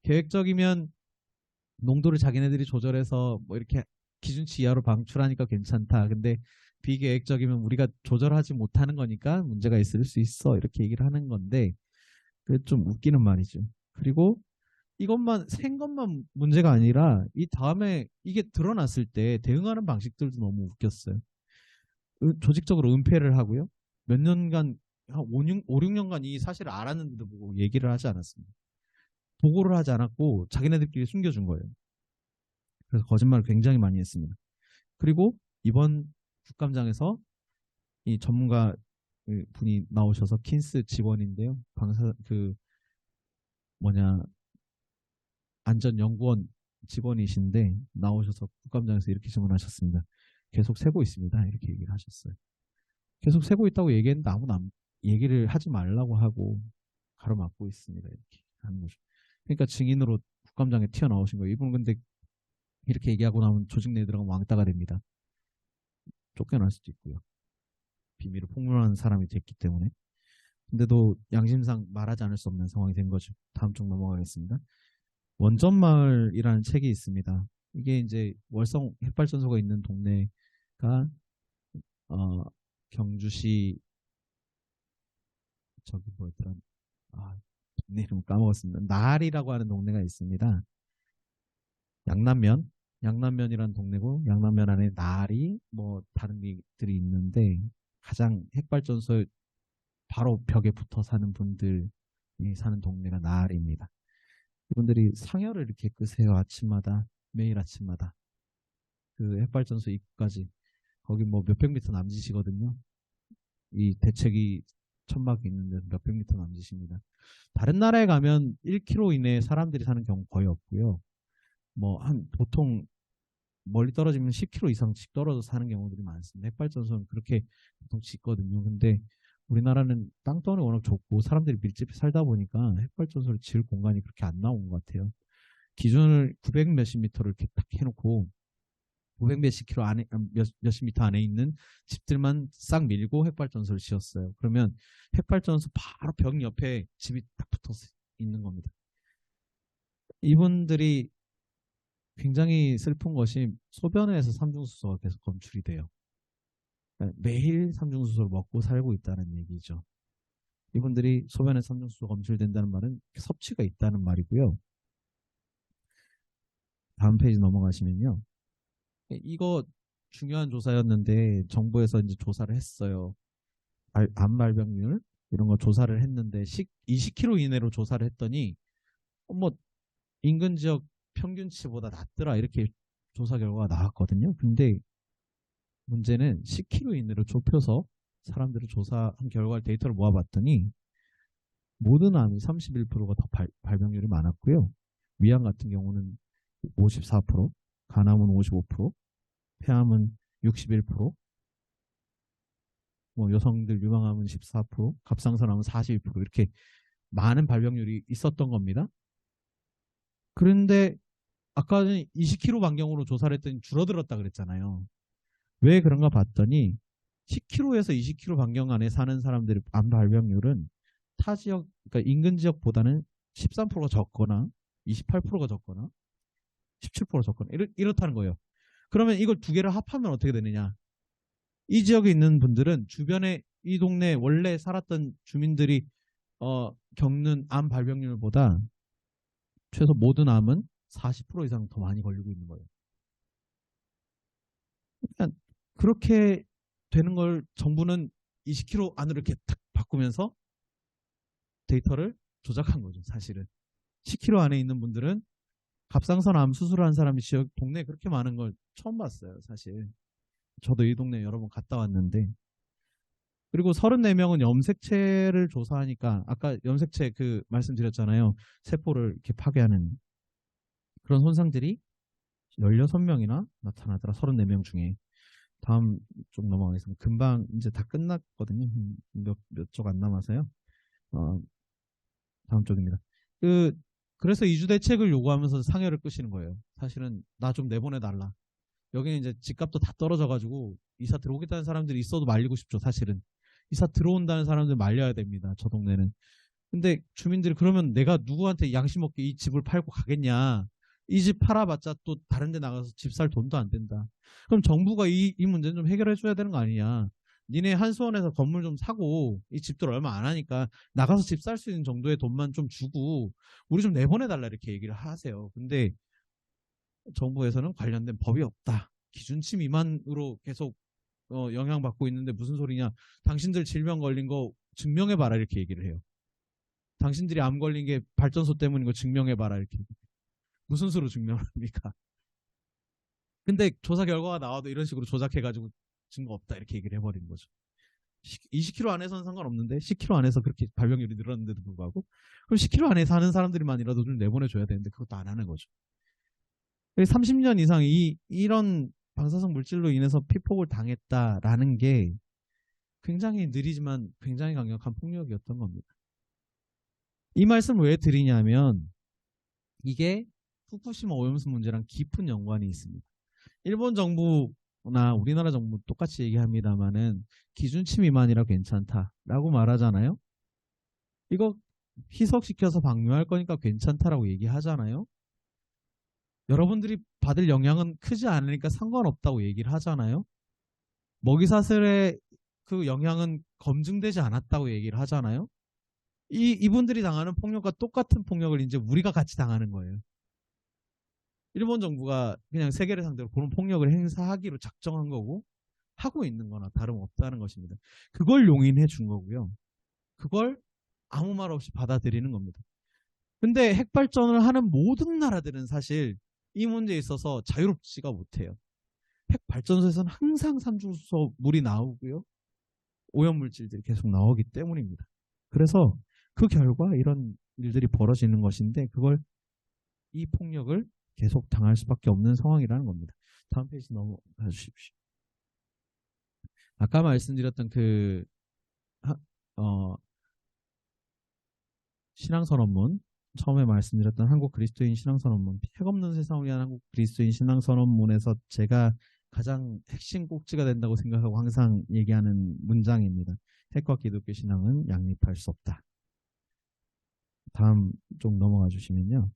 계획적이면 농도를 자기네들이 조절해서 뭐 이렇게 기준치 이하로 방출하니까 괜찮다. 근데 비계획적이면 우리가 조절하지 못하는 거니까 문제가 있을 수 있어. 이렇게 얘기를 하는 건데 그 좀 웃기는 말이죠. 그리고 이것만 생 것만 문제가 아니라 이 다음에 이게 드러났을 때 대응하는 방식들도 너무 웃겼어요. 조직적으로 은폐를 하고요. 몇 년간 한 5, 6년간 이 사실을 알았는데도 보고 얘기를 하지 않았습니다. 보고를 하지 않았고 자기네들끼리 숨겨준 거예요. 그래서 거짓말을 굉장히 많이 했습니다. 그리고 이번 국감장에서 이 전문가 분이 나오셔서 킨스 직원인데요. 방사 그 뭐냐 안전연구원 직원이신데 나오셔서 국감장에서 이렇게 질문하셨습니다. 계속 세고 있습니다. 이렇게 얘기를 하셨어요. 계속 세고 있다고 얘기했는데 아무도 얘기를 하지 말라고 하고 가로막고 있습니다. 이렇게 하는 거죠. 그러니까 증인으로 국감장에 튀어나오신 거예요. 이분은 근데 이렇게 얘기하고 나면 조직 내에 들어가면 왕따가 됩니다. 쫓겨날 수도 있고요. 비밀을 폭로하는 사람이 됐기 때문에. 근데도 양심상 말하지 않을 수 없는 상황이 된 거죠. 다음 쪽 넘어가겠습니다. 원전마을이라는 책이 있습니다. 이게 이제 월성 핵발전소가 있는 동네가 경주시 저기 뭐였더라? 동네 이름 까먹었습니다. 나알이라고 하는 동네가 있습니다. 양남면이라는 동네고 양남면 안에 나알이 뭐 다른 데들이 있는데 가장 핵발전소 바로 벽에 붙어 사는 분들이 사는 동네가 나알입니다. 이분들이 상여를 이렇게 끄세요. 아침마다 매일 아침마다 그 핵발전소 입구까지 거기 뭐 몇백 미터 남짓이거든요. 이 대책이 천막이 있는 데서 몇백 미터 남짓입니다. 다른 나라에 가면 1km 이내에 사람들이 사는 경우 거의 없고요. 뭐 한 보통 멀리 떨어지면 10km 이상씩 떨어져 사는 경우들이 많습니다. 핵발전소는 그렇게 보통 짓거든요. 근데 우리나라는 땅덩이 워낙 좁고 사람들이 밀집해 살다 보니까 핵발전소를 지을 공간이 그렇게 안 나온 것 같아요. 기준을 900 몇십 미터를 이렇게 딱 해놓고 900 몇십 킬로 안에 몇십 미터 안에 있는 집들만 싹 밀고 핵발전소를 지었어요. 그러면 핵발전소 바로 벽 옆에 집이 딱 붙어서 있는 겁니다. 이분들이 굉장히 슬픈 것이 소변에서 삼중수소가 계속 검출이 돼요. 그러니까 매일 삼중수소를 먹고 살고 있다는 얘기죠. 이분들이 소변에 삼중수소가 검출된다는 말은 섭취가 있다는 말이고요. 다음 페이지 넘어가시면요. 이거 중요한 조사였는데 정부에서 이제 조사를 했어요. 암 발병률 이런 거 조사를 했는데 20km 이내로 조사를 했더니 뭐 인근 지역 평균치보다 낮더라 이렇게 조사 결과가 나왔거든요. 근데 문제는 10km 이내로 좁혀서 사람들을 조사한 결과 데이터를 모아봤더니 모든 암이 31%가 더 발병률이 많았고요. 위암 같은 경우는 54%, 간암은 55%, 폐암은 61%, 뭐 여성들 유방암은 14%, 갑상선암은 42% 이렇게 많은 발병률이 있었던 겁니다. 그런데 아까는 20km 반경으로 조사를 했더니 줄어들었다 그랬잖아요. 왜 그런가 봤더니 10km에서 20km 반경 안에 사는 사람들의 암 발병률은 타 지역, 그러니까 인근 지역보다는 13%가 적거나 28%가 적거나 17%가 적거나 이렇다는 거예요. 그러면 이걸 두 개를 합하면 어떻게 되느냐? 이 지역에 있는 분들은 주변에 이 동네에 원래 살았던 주민들이 겪는 암 발병률보다 최소 모든 암은 40% 이상 더 많이 걸리고 있는 거예요. 그러니까 그렇게 되는 걸 정부는 20km 안으로 이렇게 탁 바꾸면서 데이터를 조작한 거죠. 사실은 10km 안에 있는 분들은 갑상선 암 수술한 사람이 지역 동네에 그렇게 많은 걸 처음 봤어요. 사실 저도 이 동네 여러 번 갔다 왔는데. 그리고 34명은 염색체를 조사하니까 아까 염색체 그 말씀드렸잖아요. 세포를 이렇게 파괴하는 그런 손상들이 16명이나 나타나더라. 34명 중에. 다음 쪽 넘어가겠습니다. 금방 이제 다 끝났거든요. 몇 쪽 안 남아서요. 다음 쪽입니다. 그래서 이주 대책을 요구하면서 상여를 끄시는 거예요. 사실은 나 좀 내보내달라. 여기는 이제 집값도 다 떨어져가지고 이사 들어오겠다는 사람들이 있어도 말리고 싶죠, 사실은. 이사 들어온다는 사람들 말려야 됩니다, 저 동네는. 근데 주민들이 그러면 내가 누구한테 양심 없게 이 집을 팔고 가겠냐. 이 집 팔아봤자 또 다른 데 나가서 집 살 돈도 안 된다. 그럼 정부가 이 문제는 좀 해결해 줘야 되는 거 아니냐. 니네 한수원에서 건물 좀 사고 이 집들 얼마 안 하니까 나가서 집 살 수 있는 정도의 돈만 좀 주고 우리 좀 내보내달라 이렇게 얘기를 하세요. 근데 정부에서는 관련된 법이 없다. 기준치 미만으로 계속 영향받고 있는데 무슨 소리냐. 당신들 질병 걸린 거 증명해봐라 이렇게 얘기를 해요. 당신들이 암 걸린 게 발전소 때문인 거 증명해봐라 이렇게. 무슨 수로 증명을 합니까? 근데 조사 결과가 나와도 이런 식으로 조작해가지고 증거 없다 이렇게 얘기를 해버리는 거죠. 20km 안에서는 상관없는데 10km 안에서 그렇게 발병률이 늘었는데도 불구하고 그럼 10km 안에 사는 사람들만이라도 좀 내보내줘야 되는데 그것도 안 하는 거죠. 30년 이상 이런 방사성 물질로 인해서 피폭을 당했다라는 게 굉장히 느리지만 굉장히 강력한 폭력이었던 겁니다. 이 말씀을 왜 드리냐면 이게 후쿠시마 오염수 문제랑 깊은 연관이 있습니다. 일본 정부나 우리나라 정부 똑같이 얘기합니다만은 기준치 미만이라 괜찮다라고 말하잖아요. 이거 희석시켜서 방류할 거니까 괜찮다라고 얘기하잖아요. 여러분들이 받을 영향은 크지 않으니까 상관없다고 얘기를 하잖아요. 먹이사슬의 그 영향은 검증되지 않았다고 얘기를 하잖아요. 이분들이 당하는 폭력과 똑같은 폭력을 이제 우리가 같이 당하는 거예요. 일본 정부가 그냥 세계를 상대로 그런 폭력을 행사하기로 작정한 거고 하고 있는 거나 다름없다는 것입니다. 그걸 용인해 준 거고요. 그걸 아무 말 없이 받아들이는 겁니다. 근데 핵발전을 하는 모든 나라들은 사실 이 문제에 있어서 자유롭지가 못해요. 핵발전소에서는 항상 산중수소 물이 나오고요. 오염물질들이 계속 나오기 때문입니다. 그래서 그 결과 이런 일들이 벌어지는 것인데 그걸 이 폭력을 계속 당할 수밖에 없는 상황이라는 겁니다. 다음 페이지 넘어가 주십시오. 아까 말씀드렸던 그 신앙선언문 처음에 말씀드렸던 한국 그리스도인 신앙선언문 핵 없는 세상을 위한 한국 그리스도인 신앙선언문에서 제가 가장 핵심 꼭지가 된다고 생각하고 항상 얘기하는 문장입니다. 핵과 기독교 신앙은 양립할 수 없다. 다음 좀 넘어가 주시면요.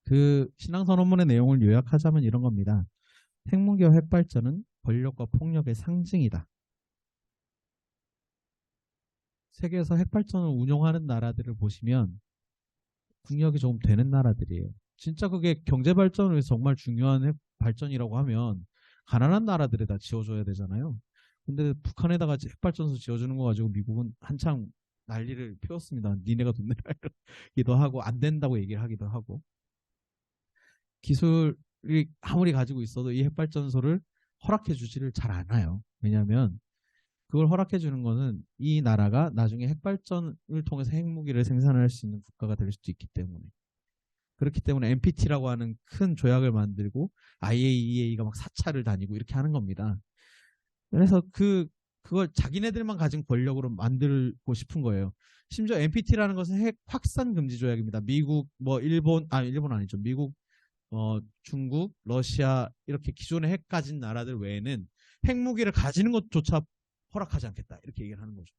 그 신앙선언문의 내용을 요약하자면 이런 겁니다. 핵무기와 핵발전은 권력과 폭력의 상징이다. 세계에서 핵발전을 운용하는 나라들을 보시면 국력이 조금 되는 나라들이에요. 진짜 그게 경제발전을 위해서 정말 중요한 핵발전이라고 하면 가난한 나라들에다 지어줘야 되잖아요. 근데 북한에다가 핵발전소 지어주는 거 가지고 미국은 한창 난리를 피웠습니다. 니네가 돈 내라 이러기도 하고 안 된다고 얘기를 하기도 하고. 기술이 아무리 가지고 있어도 이 핵발전소를 허락해 주지를 잘 않아요. 왜냐하면 그걸 허락해 주는 거는 이 나라가 나중에 핵발전을 통해서 핵무기를 생산할 수 있는 국가가 될 수도 있기 때문에. 그렇기 때문에 NPT라고 하는 큰 조약을 만들고 IAEA가 막 사찰을 다니고 이렇게 하는 겁니다. 그래서 그걸 자기네들만 가진 권력으로 만들고 싶은 거예요. 심지어 NPT라는 것은 핵 확산 금지 조약입니다. 미국, 일본 아니죠. 미국, 중국, 러시아 이렇게 기존에 핵 가진 나라들 외에는 핵무기를 가지는 것조차 허락하지 않겠다. 이렇게 얘기를 하는 거죠.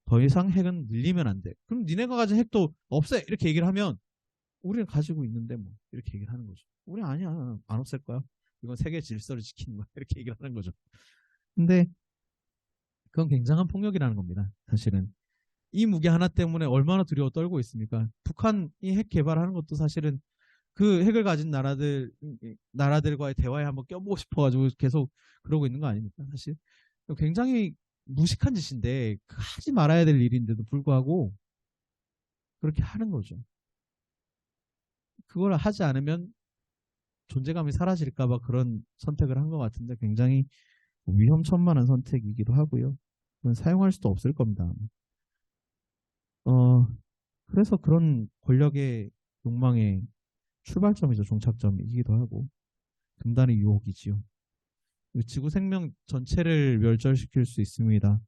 더 이상 핵은 늘리면 안 돼. 그럼 니네가 가진 핵도 없애. 이렇게 얘기를 하면 우리는 가지고 있는데 뭐 이렇게 얘기를 하는 거죠. 우리 아니야. 안 없앨 거야. 이건 세계 질서를 지키는 거야. 이렇게 얘기를 하는 거죠. 근데 그건 굉장한 폭력이라는 겁니다. 사실은. 이 무기 하나 때문에 얼마나 두려워 떨고 있습니까? 북한이 핵 개발하는 것도 사실은 그 핵을 가진 나라들과의 대화에 한번 껴보고 싶어가지고 계속 그러고 있는 거 아닙니까? 사실. 굉장히 무식한 짓인데 하지 말아야 될 일인데도 불구하고 그렇게 하는 거죠. 그걸 하지 않으면 존재감이 사라질까봐 그런 선택을 한 것 같은데 굉장히 위험천만한 선택이기도 하고요. 그건 사용할 수도 없을 겁니다. 그래서 그런 권력의 욕망의 출발점이죠. 종착점이기도 하고 금단의 유혹이지요. 지구 생명 전체를 멸절시킬 수 있습니다.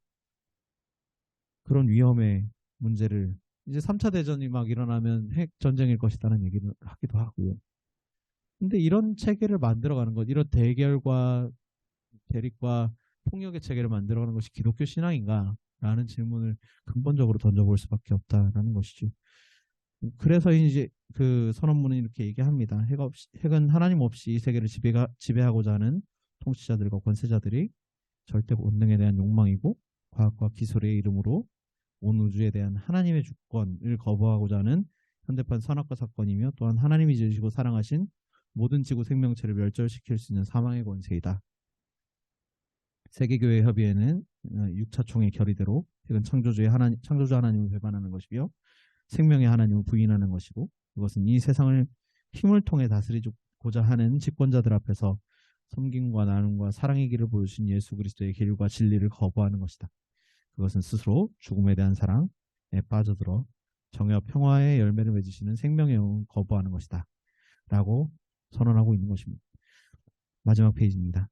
그런 위험의 문제를 이제 3차 대전이 막 일어나면 핵 전쟁일 것이라는 얘기를 하기도 하고요. 근데 이런 체계를 만들어가는 것, 이런 대결과 대립과 폭력의 체계를 만들어가는 것이 기독교 신앙인가? 라는 질문을 근본적으로 던져볼 수밖에 없다라는 것이죠. 그래서 이제 그 선언문은 이렇게 얘기합니다. 핵은 하나님 없이 이 세계를 지배하고자 하는 통치자들과 권세자들이 절대 본능에 대한 욕망이고 과학과 기술의 이름으로 온 우주에 대한 하나님의 주권을 거부하고자 하는 현대판 선악과 사건이며 또한 하나님이 지으시고 사랑하신 모든 지구 생명체를 멸절시킬 수 있는 사망의 권세이다. 세계교회 협의회는 6차 총회 결의대로 핵은 창조주 하나님을 배반하는 것이며 생명의 하나님을 부인하는 것이고 이것은 이 세상을 힘을 통해 다스리고자 하는 집권자들 앞에서 섬김과 나눔과 사랑의 길을 보여주신 예수 그리스도의 길과 진리를 거부하는 것이다. 그것은 스스로 죽음에 대한 사랑에 빠져들어 정의와 평화의 열매를 맺으시는 생명의 영을 거부하는 것이다. 라고 선언하고 있는 것입니다. 마지막 페이지입니다.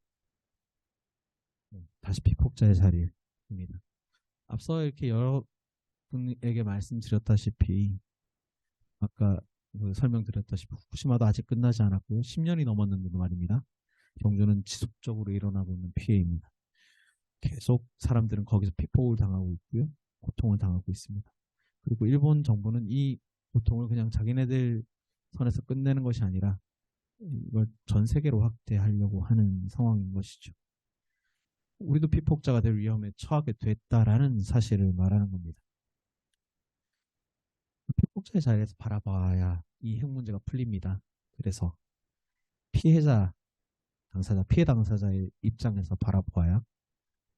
다시 피폭자의 자리입니다. 앞서 이렇게 여러분에게 말씀드렸다시피 아까 설명드렸다시피 후쿠시마도 아직 끝나지 않았고요. 10년이 넘었는데도 말입니다. 경주는 지속적으로 일어나고 있는 피해입니다. 계속 사람들은 거기서 피폭을 당하고 있고요. 고통을 당하고 있습니다. 그리고 일본 정부는 이 고통을 그냥 자기네들 선에서 끝내는 것이 아니라 이걸 전 세계로 확대하려고 하는 상황인 것이죠. 우리도 피폭자가 될 위험에 처하게 됐다라는 사실을 말하는 겁니다. 피폭자의 자리에서 바라봐야 이 핵 문제가 풀립니다. 그래서 피해 당사자의 입장에서 바라봐야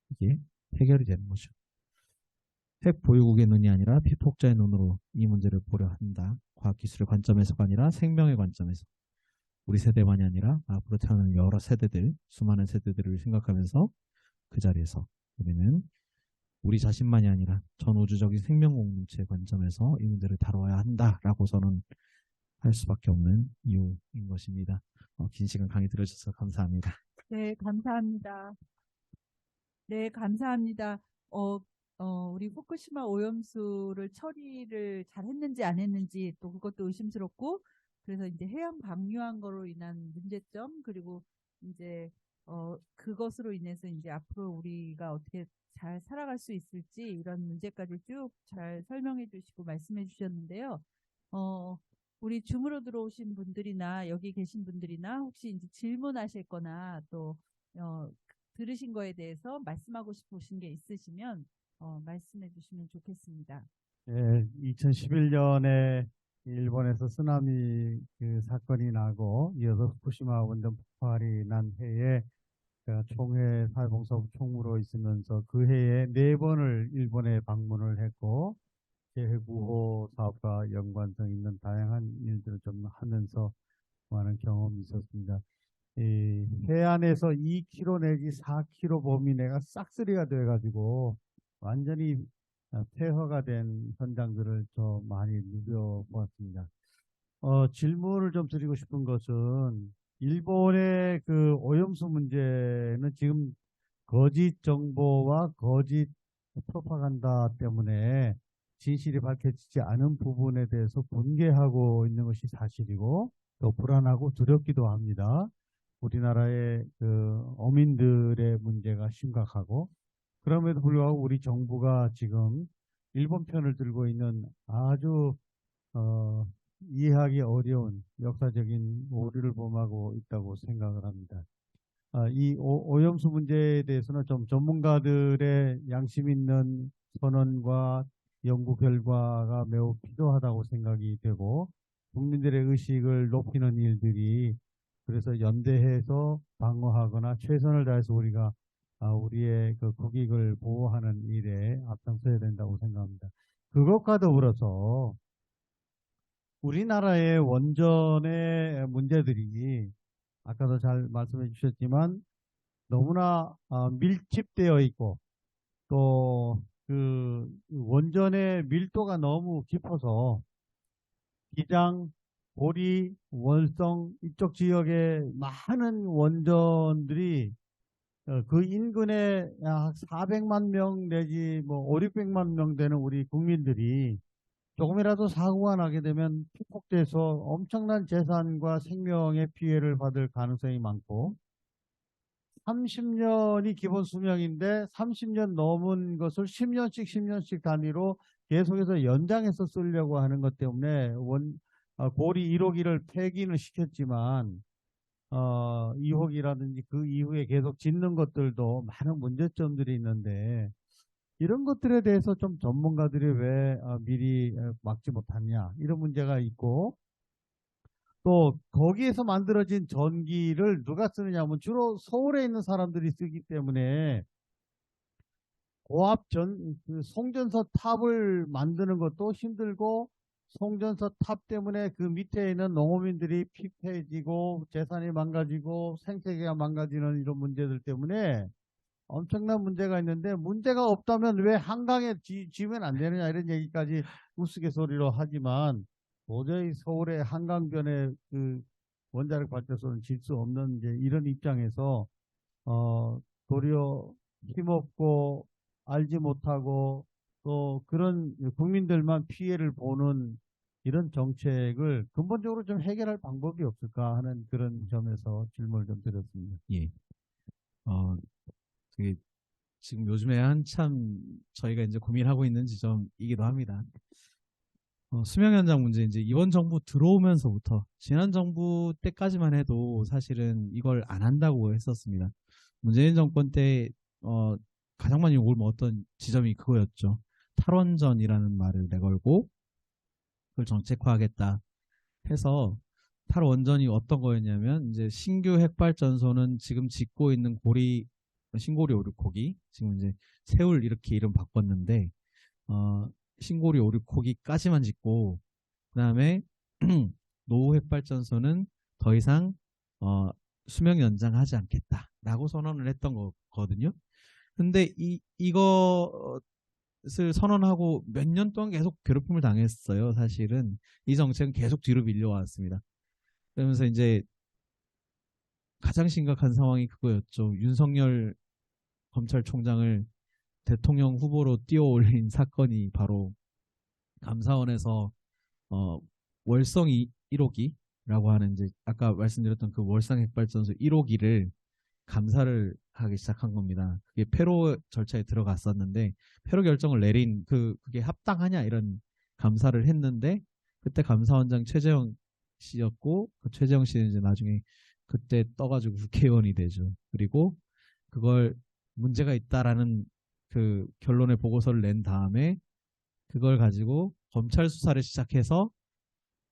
이게 해결이 되는 거죠. 핵 보유국의 눈이 아니라 피폭자의 눈으로 이 문제를 보려 한다. 과학기술의 관점에서가 아니라 생명의 관점에서 우리 세대만이 아니라 앞으로 태어나는 여러 세대들, 수많은 세대들을 생각하면서 그 자리에서 우리는 우리 자신만이 아니라 전 우주적인 생명 공동체의 관점에서 이 문제를 다뤄야 한다라고 선언할 수밖에 없는 이유인 것입니다. 긴 시간 강의 들어주셔서 감사합니다. 네, 감사합니다. 네, 감사합니다. 우리 후쿠시마 오염수를 처리를 잘 했는지 안 했는지 또 그것도 의심스럽고, 그래서 이제 해양 방류한 거로 인한 문제점, 그리고 이제 그것으로 인해서 이제 앞으로 우리가 어떻게 잘 살아갈 수 있을지 이런 문제까지 쭉 잘 설명해 주시고 말씀해 주셨는데요. 우리 줌으로 들어오신 분들이나 여기 계신 분들이나 혹시 이제 질문하실 거나 또 들으신 거에 대해서 말씀하고 싶으신 게 있으시면 말씀해 주시면 좋겠습니다. 예, 2011년에 일본에서 쓰나미 그 사건이 나고 이어서 후쿠시마 원전 폭발이 난 해에 제가 총회 사회봉사부 총무로 있으면서 그 해에 4번을 일본에 방문을 했고 재해구호 사업과 연관성 있는 다양한 일들을 좀 하면서 많은 경험이 있었습니다. 이 해안에서 2km 내지 4km 범위 내가 싹쓸이가 돼가지고 완전히 폐허가 된 현장들을 좀 많이 누벼보았습니다. 질문을 좀 드리고 싶은 것은 일본의 그 오염수 문제는 지금 거짓 정보와 거짓 프로파간다 때문에 진실이 밝혀지지 않은 부분에 대해서 분개하고 있는 것이 사실이고 또 불안하고 두렵기도 합니다. 우리나라의 그 어민들의 문제가 심각하고 그럼에도 불구하고 우리 정부가 지금 일본 편을 들고 있는 아주 이해하기 어려운 역사적인 오류를 범하고 있다고 생각을 합니다. 이 오염수 문제에 대해서는 좀 전문가들의 양심 있는 선언과 연구 결과가 매우 필요하다고 생각이 되고 국민들의 의식을 높이는 일들이 그래서 연대해서 방어하거나 최선을 다해서 우리가 우리의 그 국익을 보호하는 일에 앞장서야 된다고 생각합니다. 그것과 더불어서 우리나라의 원전의 문제들이 아까도 잘 말씀해 주셨지만 너무나 밀집되어 있고 또 그 원전의 밀도가 너무 깊어서 기장, 고리, 월성 이쪽 지역에 많은 원전들이 그 인근에 약 400만 명 내지 뭐 5, 600만 명 되는 우리 국민들이 조금이라도 사고가 나게 되면 피폭돼서 엄청난 재산과 생명의 피해를 받을 가능성이 많고 30년이 기본 수명인데 30년 넘은 것을 10년씩 단위로 계속해서 연장해서 쓰려고 하는 것 때문에 고리 1호기를 폐기는 시켰지만 2호기라든지 그 이후에 계속 짓는 것들도 많은 문제점들이 있는데 이런 것들에 대해서 좀 전문가들이 왜 미리 막지 못하냐 이런 문제가 있고 또 거기에서 만들어진 전기를 누가 쓰느냐 하면 주로 서울에 있는 사람들이 쓰기 때문에 고압 그 송전소 탑을 만드는 것도 힘들고 송전소 탑 때문에 그 밑에 있는 농어민들이 피폐해지고 재산이 망가지고 생태계가 망가지는 이런 문제들 때문에 엄청난 문제가 있는데 문제가 없다면 왜 한강에 지으면 안 되느냐 이런 얘기까지 우스갯소리로 하지만 도저히 서울의 한강변에 그 원자력 발전소는 질 수 없는 이제 이런 입장에서 도리어 힘없고 알지 못하고 또 그런 국민들만 피해를 보는 이런 정책을 근본적으로 좀 해결할 방법이 없을까 하는 그런 점에서 질문을 좀 드렸습니다. 예. 되게 지금 요즘에 한참 저희가 이제 고민하고 있는 지점이기도 합니다. 수명 연장 문제 이제 이번 정부 들어오면서부터 지난 정부 때까지만 해도 사실은 이걸 안 한다고 했었습니다. 문재인 정권 때 가장 많이 욕을 먹었던 지점이 그거였죠. 탈원전이라는 말을 내걸고 그걸 정책화하겠다 해서 탈원전이 어떤 거였냐면 이제 신규 핵발전소는 지금 짓고 있는 신고리 오륙호기 지금 이제 세울 이렇게 이름 바꿨는데 신고리 오륙호기까지만 짓고 그다음에 노후 핵발전소는 더 이상 수명 연장하지 않겠다라고 선언을 했던 거거든요. 근데 이것을 선언하고 몇 년 동안 계속 괴롭힘을 당했어요. 사실은 이 정책은 계속 뒤로 밀려왔습니다. 그러면서 이제 가장 심각한 상황이 그거였죠. 윤석열 검찰총장을 대통령 후보로 띄워올린 사건이 바로 감사원에서 월성 1호기라고 하는 이제 아까 말씀드렸던 그 월성 핵발전소 1호기를 감사를 하기 시작한 겁니다. 그게 패로 절차에 들어갔었는데 패로 결정을 내린 그게 합당하냐 이런 감사를 했는데 그때 감사원장 최재형 씨였고 그 최재형 씨는 이제 나중에 그때 떠가지고 국회의원이 되죠. 그리고 그걸 문제가 있다라는 그 결론의 보고서를 낸 다음에 그걸 가지고 검찰 수사를 시작해서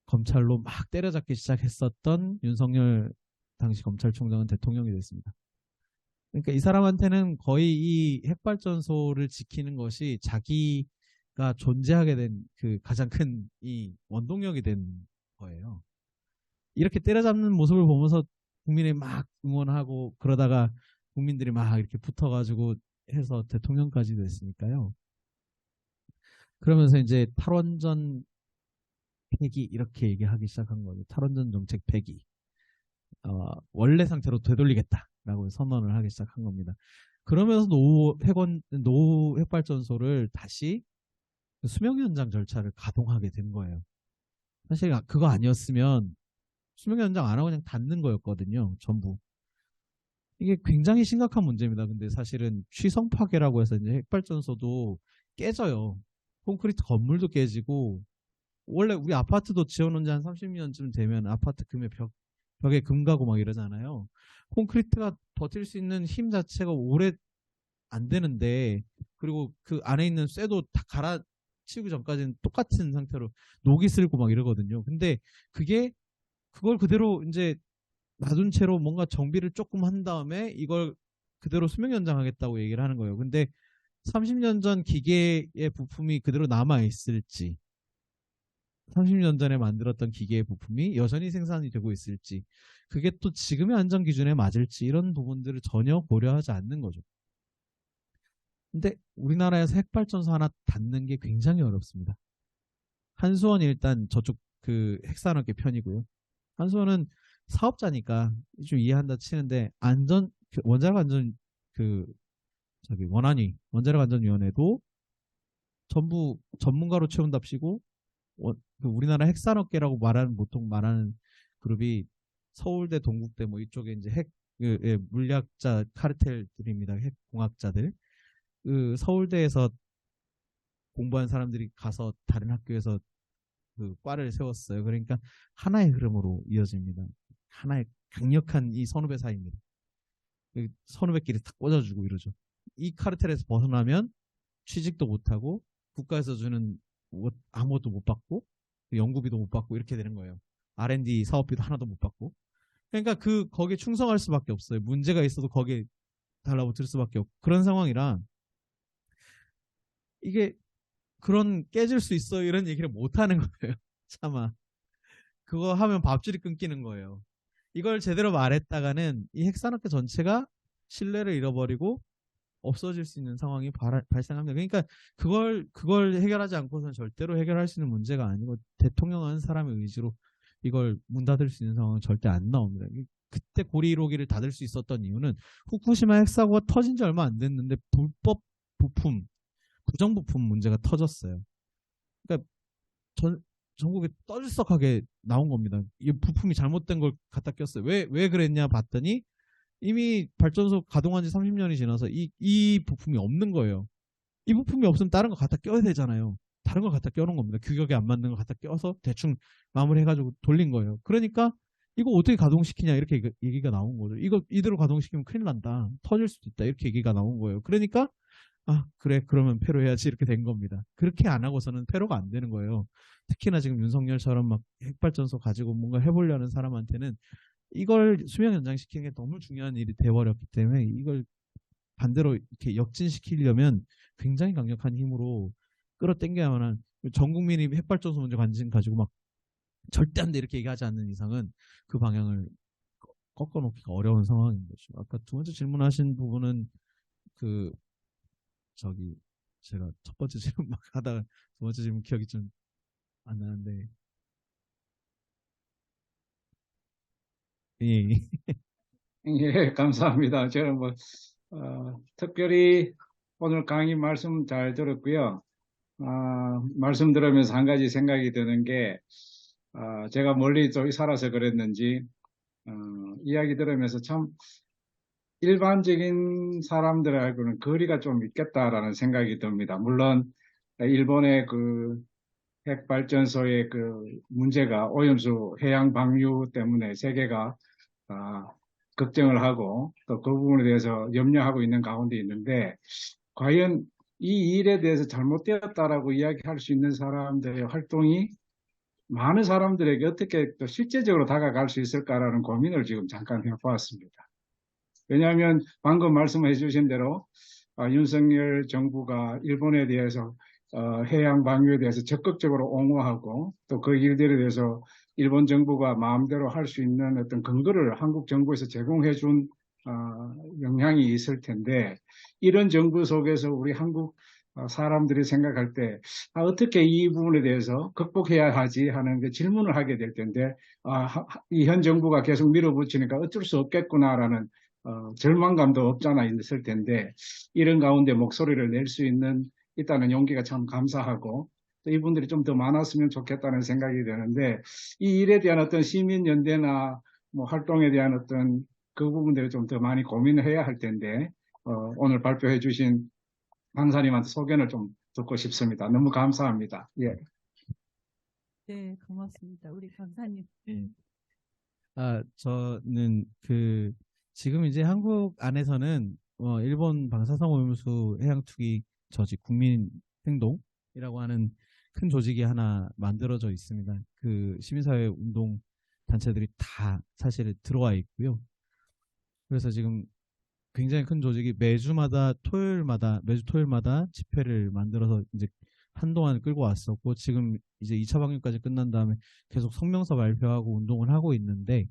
검찰로 막 때려잡기 시작했었던 윤석열 당시 검찰총장은 대통령이 됐습니다. 그러니까 이 사람한테는 거의 이 핵발전소를 지키는 것이 자기가 존재하게 된 그 가장 큰 이 원동력이 된 거예요. 이렇게 때려잡는 모습을 보면서 국민이 막 응원하고 그러다가 국민들이 막 이렇게 붙어가지고 해서 대통령까지 됐으니까요. 그러면서 이제 탈원전 폐기 이렇게 얘기하기 시작한 거죠. 탈원전 정책 폐기. 원래 상태로 되돌리겠다라고 선언을 하기 시작한 겁니다. 그러면서 노후 핵발전소를 다시 수명 연장 절차를 가동하게 된 거예요. 사실 그거 아니었으면 수명 연장 안 하고 그냥 닫는 거였거든요. 전부. 이게 굉장히 심각한 문제입니다. 근데 사실은 취성 파괴라고 해서 이제 핵발전소도 깨져요. 콘크리트 건물도 깨지고 원래 우리 아파트도 지어놓은 지 한 30년쯤 되면 아파트 벽에 금 가고 막 이러잖아요. 콘크리트가 버틸 수 있는 힘 자체가 오래 안 되는데 그리고 그 안에 있는 쇠도 다 갈아치우기 전까지는 똑같은 상태로 녹이 슬고 막 이러거든요. 근데 그걸 그대로 이제 놔둔 채로 뭔가 정비를 조금 한 다음에 이걸 그대로 수명 연장하겠다고 얘기를 하는 거예요. 근데 30년 전 기계의 부품이 그대로 남아 있을지 30년 전에 만들었던 기계의 부품이 여전히 생산이 되고 있을지 그게 또 지금의 안전 기준에 맞을지 이런 부분들을 전혀 고려하지 않는 거죠. 근데 우리나라에서 핵발전소 하나 닫는 게 굉장히 어렵습니다. 한수원이 일단 저쪽 그 핵산업계 편이고요. 한수원은 사업자니까 좀 이해한다 치는데 원자력 안전 원자력 안전위원회도 전부 전문가로 채운답시고 그 우리나라 핵산업계라고 말하는 보통 말하는 그룹이 서울대, 동국대 뭐 이쪽에 이제 물리학자 카르텔들입니다. 핵공학자들. 그 서울대에서 공부한 사람들이 가서 다른 학교에서 그 과를 세웠어요. 그러니까 하나의 흐름으로 이어집니다. 하나의 강력한 이 선후배 사이입니다. 그 선후배끼리 탁 꽂아주고 이러죠. 이 카르텔에서 벗어나면 취직도 못하고 국가에서 주는 아무것도 못 받고 연구비도 못 받고 이렇게 되는 거예요. R&D 사업비도 하나도 못 받고. 그러니까 거기에 충성할 수밖에 없어요. 문제가 있어도 거기에 달라붙을 수밖에 없고 그런 상황이라 이게 그런 깨질 수 있어 이런 얘기를 못 하는 거예요. 차마 그거 하면 밥줄이 끊기는 거예요. 이걸 제대로 말했다가는 이 핵산업계 전체가 신뢰를 잃어버리고 없어질 수 있는 상황이 발생합니다. 그러니까 그걸 해결하지 않고서는 절대로 해결할 수 있는 문제가 아니고 대통령 한 사람의 의지로 이걸 문 닫을 수 있는 상황은 절대 안 나옵니다. 그때 고리 1호기를 닫을 수 있었던 이유는 후쿠시마 핵사고가 터진 지 얼마 안 됐는데 불법 부품, 부정 부품 문제가 터졌어요. 그러니까 전국에 떠들썩하게 나온 겁니다. 이 부품이 잘못된 걸 갖다 꼈어요. 왜 그랬냐 봤더니 이미 발전소 가동한 지 30년이 지나서 이 부품이 없는 거예요. 이 부품이 없으면 다른 거 갖다 껴야 되잖아요. 다른 걸 갖다 껴놓은 겁니다. 규격에 안 맞는 거 갖다 껴서 대충 마무리해가지고 돌린 거예요. 그러니까 이거 어떻게 가동시키냐 이렇게 얘기가 나온 거죠. 이거 이대로 가동시키면 큰일 난다. 터질 수도 있다. 이렇게 얘기가 나온 거예요. 그러니까 그래 그러면 폐로 해야지 이렇게 된 겁니다. 그렇게 안 하고서는 폐로가 안 되는 거예요. 특히나 지금 윤석열처럼 막 핵발전소 가지고 뭔가 해보려는 사람한테는 이걸 수명 연장시키는 게 너무 중요한 일이 돼버렸기 때문에 이걸 반대로 이렇게 역진시키려면 굉장히 강력한 힘으로 끌어당겨야만 한 전 국민이 핵발전소 문제 관심 가지고 막 절대 안 돼 이렇게 얘기하지 않는 이상은 그 방향을 꺾어놓기가 어려운 상황인 거죠. 아까 두 번째 질문하신 부분은 제가 첫 번째 질문 막 하다가 두 번째 질문 기억이 좀 안 나는데 예. 예, 감사합니다. 저는 특별히 오늘 강의 말씀 잘 들었고요. 말씀 들으면서 한 가지 생각이 드는 게, 제가 멀리 또 살아서 그랬는지, 이야기 들으면서 참 일반적인 사람들하고는 거리가 좀 있겠다라는 생각이 듭니다. 물론, 일본의 핵발전소의 문제가 오염수 해양 방류 때문에 세계가 걱정을 하고 또 그 부분에 대해서 염려하고 있는 가운데 있는데 과연 이 일에 대해서 잘못되었다라고 이야기할 수 있는 사람들의 활동이 많은 사람들에게 어떻게 또 실제적으로 다가갈 수 있을까라는 고민을 지금 잠깐 해보았습니다. 왜냐하면 방금 말씀해 주신 대로 윤석열 정부가 일본에 대해서 해양 방류에 대해서 적극적으로 옹호하고 또 그 일들에 대해서 일본 정부가 마음대로 할 수 있는 어떤 근거를 한국 정부에서 제공해 준 영향이 있을 텐데 이런 정부 속에서 우리 한국 사람들이 생각할 때 어떻게 이 부분에 대해서 극복해야 하지 하는 질문을 하게 될 텐데 이 현 정부가 계속 밀어붙이니까 어쩔 수 없겠구나라는 절망감도 없잖아 있을 텐데 이런 가운데 목소리를 낼 수 있다는 용기가 참 감사하고 또 이분들이 좀 더 많았으면 좋겠다는 생각이 드는데 이 일에 대한 어떤 시민연대나 뭐 활동에 대한 어떤 그 부분들을 좀 더 많이 고민을 해야 할 텐데 오늘 발표해 주신 강사님한테 소견을 좀 듣고 싶습니다. 너무 감사합니다. 예. 네, 고맙습니다. 우리 강사님. 예. 저는 지금 이제 한국 안에서는 일본 방사성 오염수 해양 투기 저지 국민행동이라고 하는 큰 조직이 하나 만들어져 있습니다. 시민사회 운동 단체들이 다 사실 들어와 있고요. 그래서 지금 굉장히 큰 조직이 매주 토요일마다 집회를 만들어서 이제 한동안 끌고 왔었고 지금 이제 2차 방역까지 끝난 다음에 계속 성명서 발표하고 운동을 하고 있는데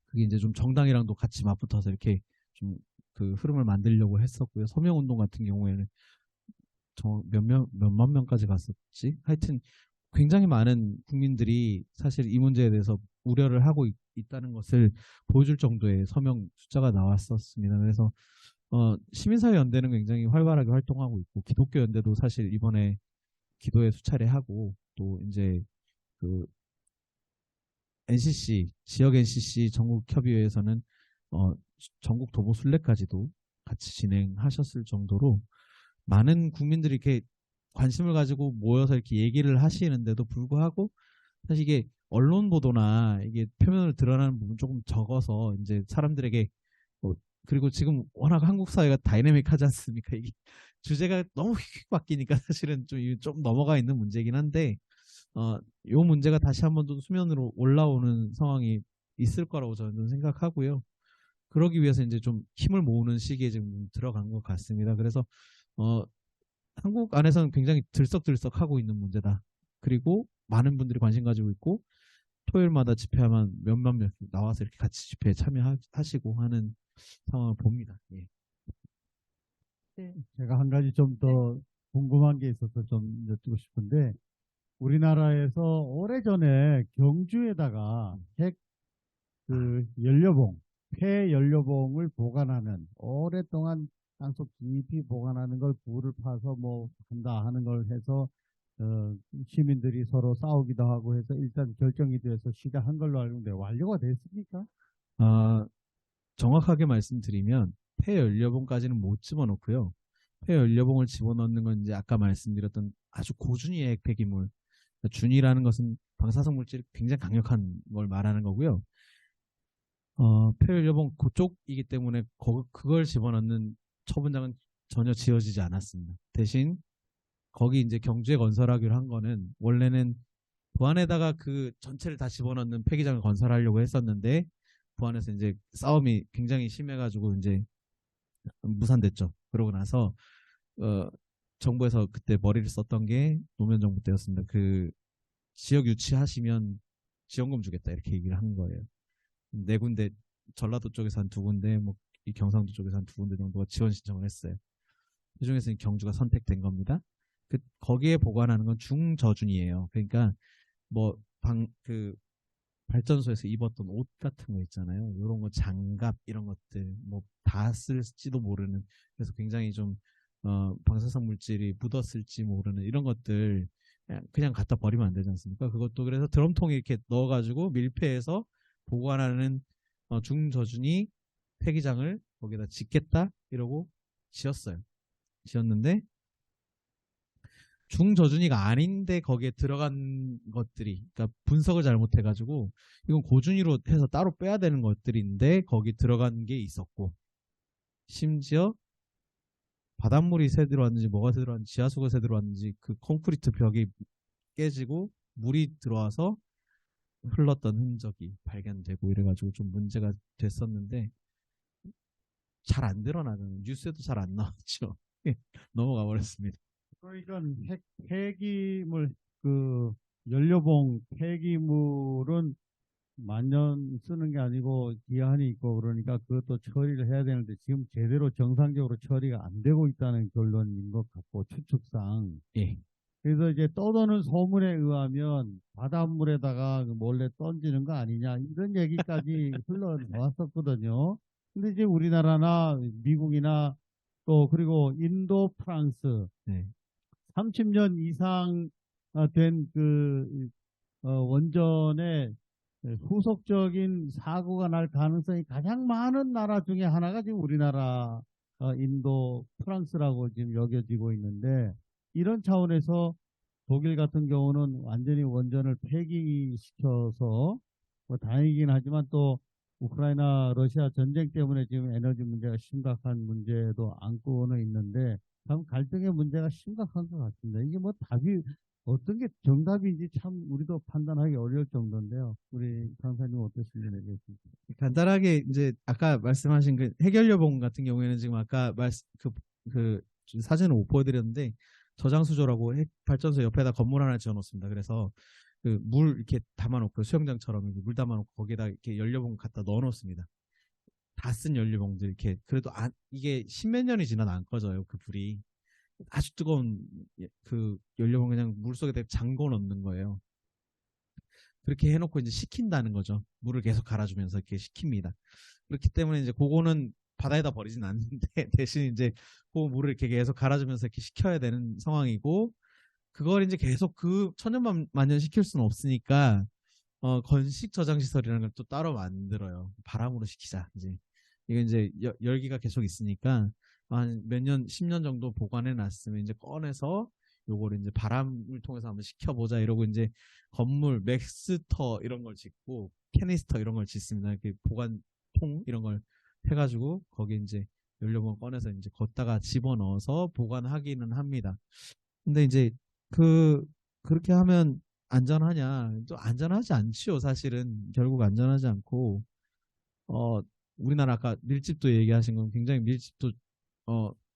그게 이제 좀 정당이랑도 같이 맞붙어서 이렇게 좀 흐름을 만들려고 했었고요. 서명운동 같은 경우에는 몇만 명까지 갔었지. 하여튼 굉장히 많은 국민들이 사실 이 문제에 대해서 우려를 하고 있다는 것을 보여줄 정도의 서명 숫자가 나왔었습니다. 그래서 시민사회 연대는 굉장히 활발하게 활동하고 있고 기독교 연대도 사실 이번에 기도회 수차례 하고 또 이제 그 NCC 지역 NCC 전국 협의회에서는 전국 도보 순례까지도 같이 진행하셨을 정도로 많은 국민들이 이렇게 관심을 가지고 모여서 이렇게 얘기를 하시는데도 불구하고 사실 이게 언론 보도나 이게 표면으로 드러나는 부분 조금 적어서 이제 사람들에게 그리고 지금 워낙 한국 사회가 다이내믹하지 않습니까? 이게 주제가 너무 휙휙 바뀌니까 사실은 좀 넘어가 있는 문제긴 한데 요 문제가 다시 한번 또 수면으로 올라오는 상황이 있을 거라고 저는 생각하고요. 그러기 위해서 이제 좀 힘을 모으는 시기에 지금 들어간 것 같습니다. 그래서 한국 안에서는 굉장히 들썩들썩하고 있는 문제다. 그리고 많은 분들이 관심 가지고 있고 토요일마다 집회하면 몇몇 명 나와서 이렇게 같이 집회에 참여하시고 하는 상황을 봅니다. 예. 네. 제가 한 가지 좀 더 궁금한 게 있어서 좀 여쭙고 싶은데, 우리나라에서 오래전에 경주에다가 폐 연료봉을 보관하는, 오랫동안 땅속 깊이 보관하는 걸 불을 파서 뭐 한다 하는 걸 해서 시민들이 서로 싸우기도 하고 해서 일단 결정이 돼서 시작한 걸로 알고 있는데 완료가 됐습니까? 정확하게 말씀드리면 폐연료봉까지는 못 집어넣고요. 폐연료봉을 집어넣는 건 이제 아까 말씀드렸던 아주 고준위의 폐기물. 준위라는 것은 방사성 물질이 굉장히 강력한 걸 말하는 거고요. 폐연료봉 그쪽이기 때문에 그걸 집어넣는 처분장은 전혀 지어지지 않았습니다. 대신 거기 이제 경주에 건설하기로 한 거는 원래는 부안에다가 그 전체를 다 집어넣는 폐기장을 건설하려고 했었는데 부안에서 이제 싸움이 굉장히 심해가지고 이제 무산됐죠. 그러고 나서 정부에서 그때 머리를 썼던 게 노무현 정부 때였습니다. 그 지역 유치하시면 지원금 주겠다 이렇게 얘기를 한 거예요. 네 군데, 전라도 쪽에서 한 2군데, 뭐 이 경상도 쪽에서 한 2군데 정도가 지원 신청을 했어요. 그 중에서 경주가 선택된 겁니다. 거기에 보관하는 건 중저준이에요. 그러니까 뭐 발전소에서 입었던 옷 같은 거 있잖아요. 이런 거 장갑 이런 것들 뭐 다 쓸지도 모르는, 그래서 굉장히 좀 방사성 물질이 묻었을지 모르는 이런 것들 그냥 갖다 버리면 안 되지 않습니까? 그것도 그래서 드럼통에 이렇게 넣어가지고 밀폐해서 보관하는 중저준이 폐기장을 거기다 짓겠다 이러고 지었는데 중저준이가 아닌데 거기에 들어간 것들이, 그러니까 분석을 잘못해가지고 이건 고준위로 해서 따로 빼야 되는 것들인데 거기 들어간 게 있었고, 심지어 바닷물이 새 들어왔는지 뭐가 새 들어왔는지 지하수가 새 들어왔는지 그 콘크리트 벽이 깨지고 물이 들어와서 흘렀던 흔적이 발견되고 이래가지고 좀 문제가 됐었는데 잘 안 드러나잖아요. 뉴스에도 잘 안 나왔죠. 넘어가 버렸습니다. 그러니까 폐기물, 연료봉 폐기물은 만년 쓰는 게 아니고 기한이 있고 그러니까 그것도 처리를 해야 되는데 지금 제대로 정상적으로 처리가 안 되고 있다는 결론인 것 같고, 추측상. 예. 그래서 이제 떠도는 소문에 의하면 바닷물에다가 몰래 던지는 거 아니냐 이런 얘기까지 흘러나왔었거든요. 근데 이제 우리나라나 미국이나 또 그리고 인도, 프랑스 네. 30년 이상 된 원전에 후속적인 사고가 날 가능성이 가장 많은 나라 중에 하나가 지금 우리나라, 인도, 프랑스라고 지금 여겨지고 있는데, 이런 차원에서 독일 같은 경우는 완전히 원전을 폐기시켜서 뭐 다행이긴 하지만 또 우크라이나 러시아 전쟁 때문에 지금 에너지 문제가 심각한 문제도 안고는 있는데 참 갈등의 문제가 심각한 것 같습니다. 이게 뭐 답이 어떤 게 정답인지 참 우리도 판단하기 어려울 정도인데요. 우리 강사님 어떠신지 얘기했습니다. 간단하게 이제 아까 말씀하신 그 해결여봉 같은 경우에는 지금 아까 사진을 못 보여드렸는데 저장수조라고 발전소 옆에다 건물 하나 지어놓습니다. 그래서 그 물 이렇게 담아놓고 수영장처럼 물 담아놓고 거기에다 이렇게 연료봉 갖다 넣어놓습니다. 다 쓴 연료봉들 이렇게, 그래도 이게 10몇 년이 지나도 안 꺼져요. 그 불이 아주 뜨거운 그 연료봉 그냥 물 속에다 잠궈 놓는 거예요. 그렇게 해놓고 이제 식힌다는 거죠. 물을 계속 갈아주면서 이렇게 식힙니다. 그렇기 때문에 이제 그거는 바다에다 버리진 않는데 대신 이제 그 물을 이렇게 계속 갈아주면서 이렇게 식혀야 되는 상황이고, 그걸 이제 계속 그 천년만년 시킬 수는 없으니까 건식 저장 시설이라는 걸 또 따로 만들어요. 바람으로 식히자 이제. 이게 이제 열기가 계속 있으니까 한 몇 년, 10년 정도 보관해 놨으면 이제 꺼내서 요거를 이제 바람을 통해서 한번 식혀보자 이러고 이제 건물 맥스터 이런 걸 짓고 캐니스터 이런 걸 짓습니다. 이렇게 보관통 이런 걸 해가지고 거기 이제 연료만 꺼내서 이제 걷다가 집어넣어서 보관하기는 합니다. 근데 이제 그렇게 하면 안전하냐? 또 안전하지 않지요. 사실은 결국 안전하지 않고 우리나라 아까 밀집도 얘기하신 건 굉장히 밀집도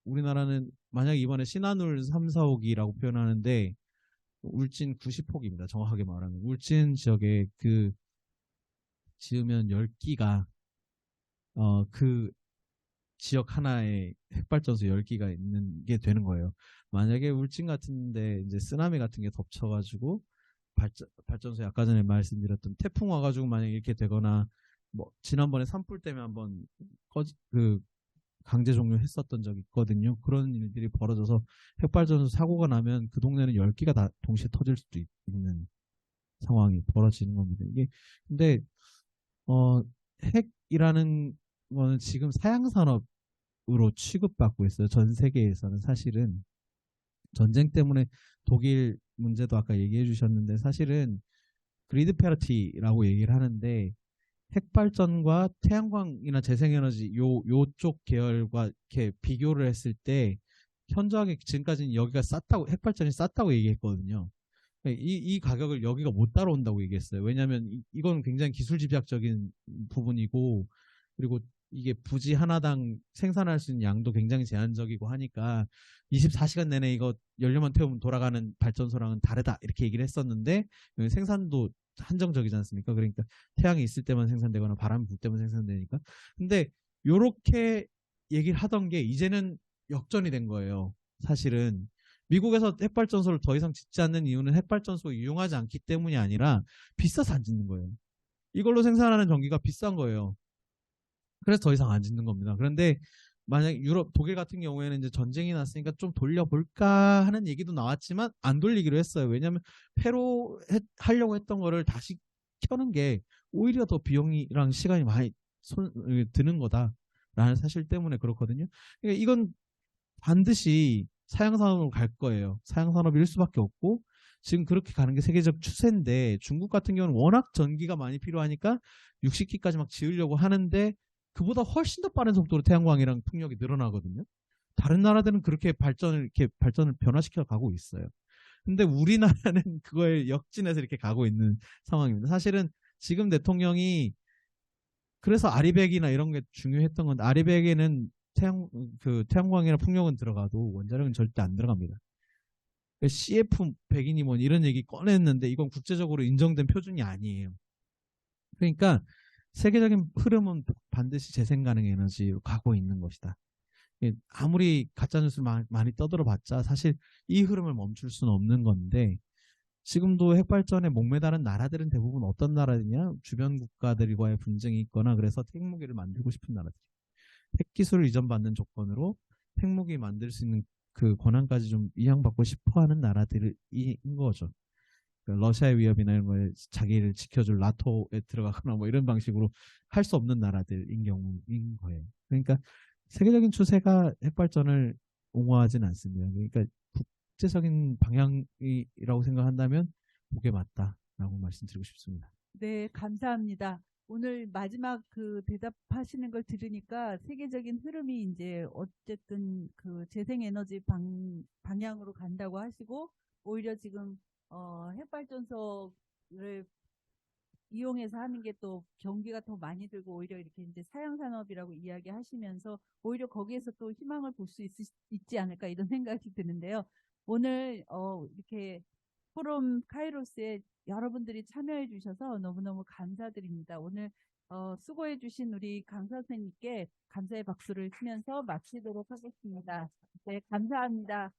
우리나라는 만약 이번에 신한울 3, 4호기라고 표현하는데 울진 90호기입니다. 정확하게 말하면 울진 지역에 그 지으면 10기가 그 지역 하나에 핵발전소 10기가 있는 게 되는 거예요. 만약에 울진 같은데 이제 쓰나미 같은 게 덮쳐가지고 발전소에 아까 전에 말씀드렸던 태풍 와가지고 만약 이렇게 되거나 뭐 지난번에 산불 때문에 한번 강제 종료했었던 적이 있거든요. 그런 일들이 벌어져서 핵발전소 사고가 나면 그 동네는 10기가 다 동시에 터질 수도 있는 상황이 벌어지는 겁니다. 이게 근데 핵이라는 거는 지금 사양산업으로 취급받고 있어요. 전 세계에서는 사실은 전쟁 때문에 독일 문제도 아까 얘기해 주셨는데 사실은 그리드 패러티라고 얘기를 하는데 핵발전과 태양광이나 재생에너지 요쪽 계열과 이렇게 비교를 했을 때 현저하게 지금까지는 여기가 쌌다고 핵발전이 쌌다고 얘기했거든요. 이 가격을 여기가 못 따라온다고 얘기했어요. 왜냐하면 이건 굉장히 기술 집약적인 부분이고 그리고 이게 부지 하나당 생산할 수 있는 양도 굉장히 제한적이고 하니까 24시간 내내 이거 연료만 태우면 돌아가는 발전소랑은 다르다 이렇게 얘기를 했었는데 생산도 한정적이지 않습니까? 그러니까 태양이 있을 때만 생산되거나 바람이 불 때만 생산되니까. 근데 요렇게 얘기를 하던 게 이제는 역전이 된 거예요. 사실은 미국에서 핵발전소를 더 이상 짓지 않는 이유는 핵발전소가 유용하지 않기 때문이 아니라 비싸서 안 짓는 거예요. 이걸로 생산하는 전기가 비싼 거예요. 그래서 더 이상 안 짓는 겁니다. 그런데 만약 유럽, 독일 같은 경우에는 이제 전쟁이 났으니까 좀 돌려볼까 하는 얘기도 나왔지만 안 돌리기로 했어요. 왜냐하면 폐로 하려고 했던 거를 다시 켜는 게 오히려 더 비용이랑 시간이 많이 드는 거다라는 사실 때문에 그렇거든요. 그러니까 이건 반드시 사양산업으로 갈 거예요. 사양산업일 수밖에 없고 지금 그렇게 가는 게 세계적 추세인데 중국 같은 경우는 워낙 전기가 많이 필요하니까 60기까지 막 지으려고 하는데 그보다 훨씬 더 빠른 속도로 태양광이랑 풍력이 늘어나거든요. 다른 나라들은 그렇게 발전을 변화시켜 가고 있어요. 근데 우리나라는 그걸 역진해서 이렇게 가고 있는 상황입니다. 사실은 지금 대통령이 그래서 아리백이나 이런 게 중요했던 건데 아리백에는 태양광이나 풍력은 들어가도 원자력은 절대 안 들어갑니다. CF100이니 뭐 이런 얘기 꺼냈는데 이건 국제적으로 인정된 표준이 아니에요. 그러니까 세계적인 흐름은 반드시 재생 가능 에너지로 가고 있는 것이다. 아무리 가짜뉴스를 많이 떠들어봤자 사실 이 흐름을 멈출 수는 없는 건데 지금도 핵발전에 목매다른 나라들은 대부분 어떤 나라들이냐? 주변 국가들과의 분쟁이 있거나 그래서 핵무기를 만들고 싶은 나라들. 핵기술을 이전받는 조건으로 핵무기 만들 수 있는 그 권한까지 좀 이양받고 싶어하는 나라들인 거죠. 러시아의 위협이나 이런 거에 자기를 지켜줄 나토에 들어가거나 뭐 이런 방식으로 할 수 없는 나라들인 경우인 거예요. 그러니까 세계적인 추세가 핵발전을 옹호하진 않습니다. 그러니까 국제적인 방향이라고 생각한다면 그게 맞다라고 말씀드리고 싶습니다. 네, 감사합니다. 오늘 마지막 그 대답하시는 걸 들으니까 세계적인 흐름이 이제 어쨌든 그 재생에너지 방향으로 간다고 하시고 오히려 지금 핵발전소를 이용해서 하는 게 또 경비가 더 많이 들고 오히려 이렇게 이제 사양산업이라고 이야기하시면서 오히려 거기에서 또 희망을 볼 수 있지 않을까 이런 생각이 드는데요. 오늘 이렇게 포럼 카이로스에 여러분들이 참여해 주셔서 너무너무 감사드립니다. 오늘 수고해 주신 우리 강사 선생님께 감사의 박수를 치면서 마치도록 하겠습니다. 네, 감사합니다.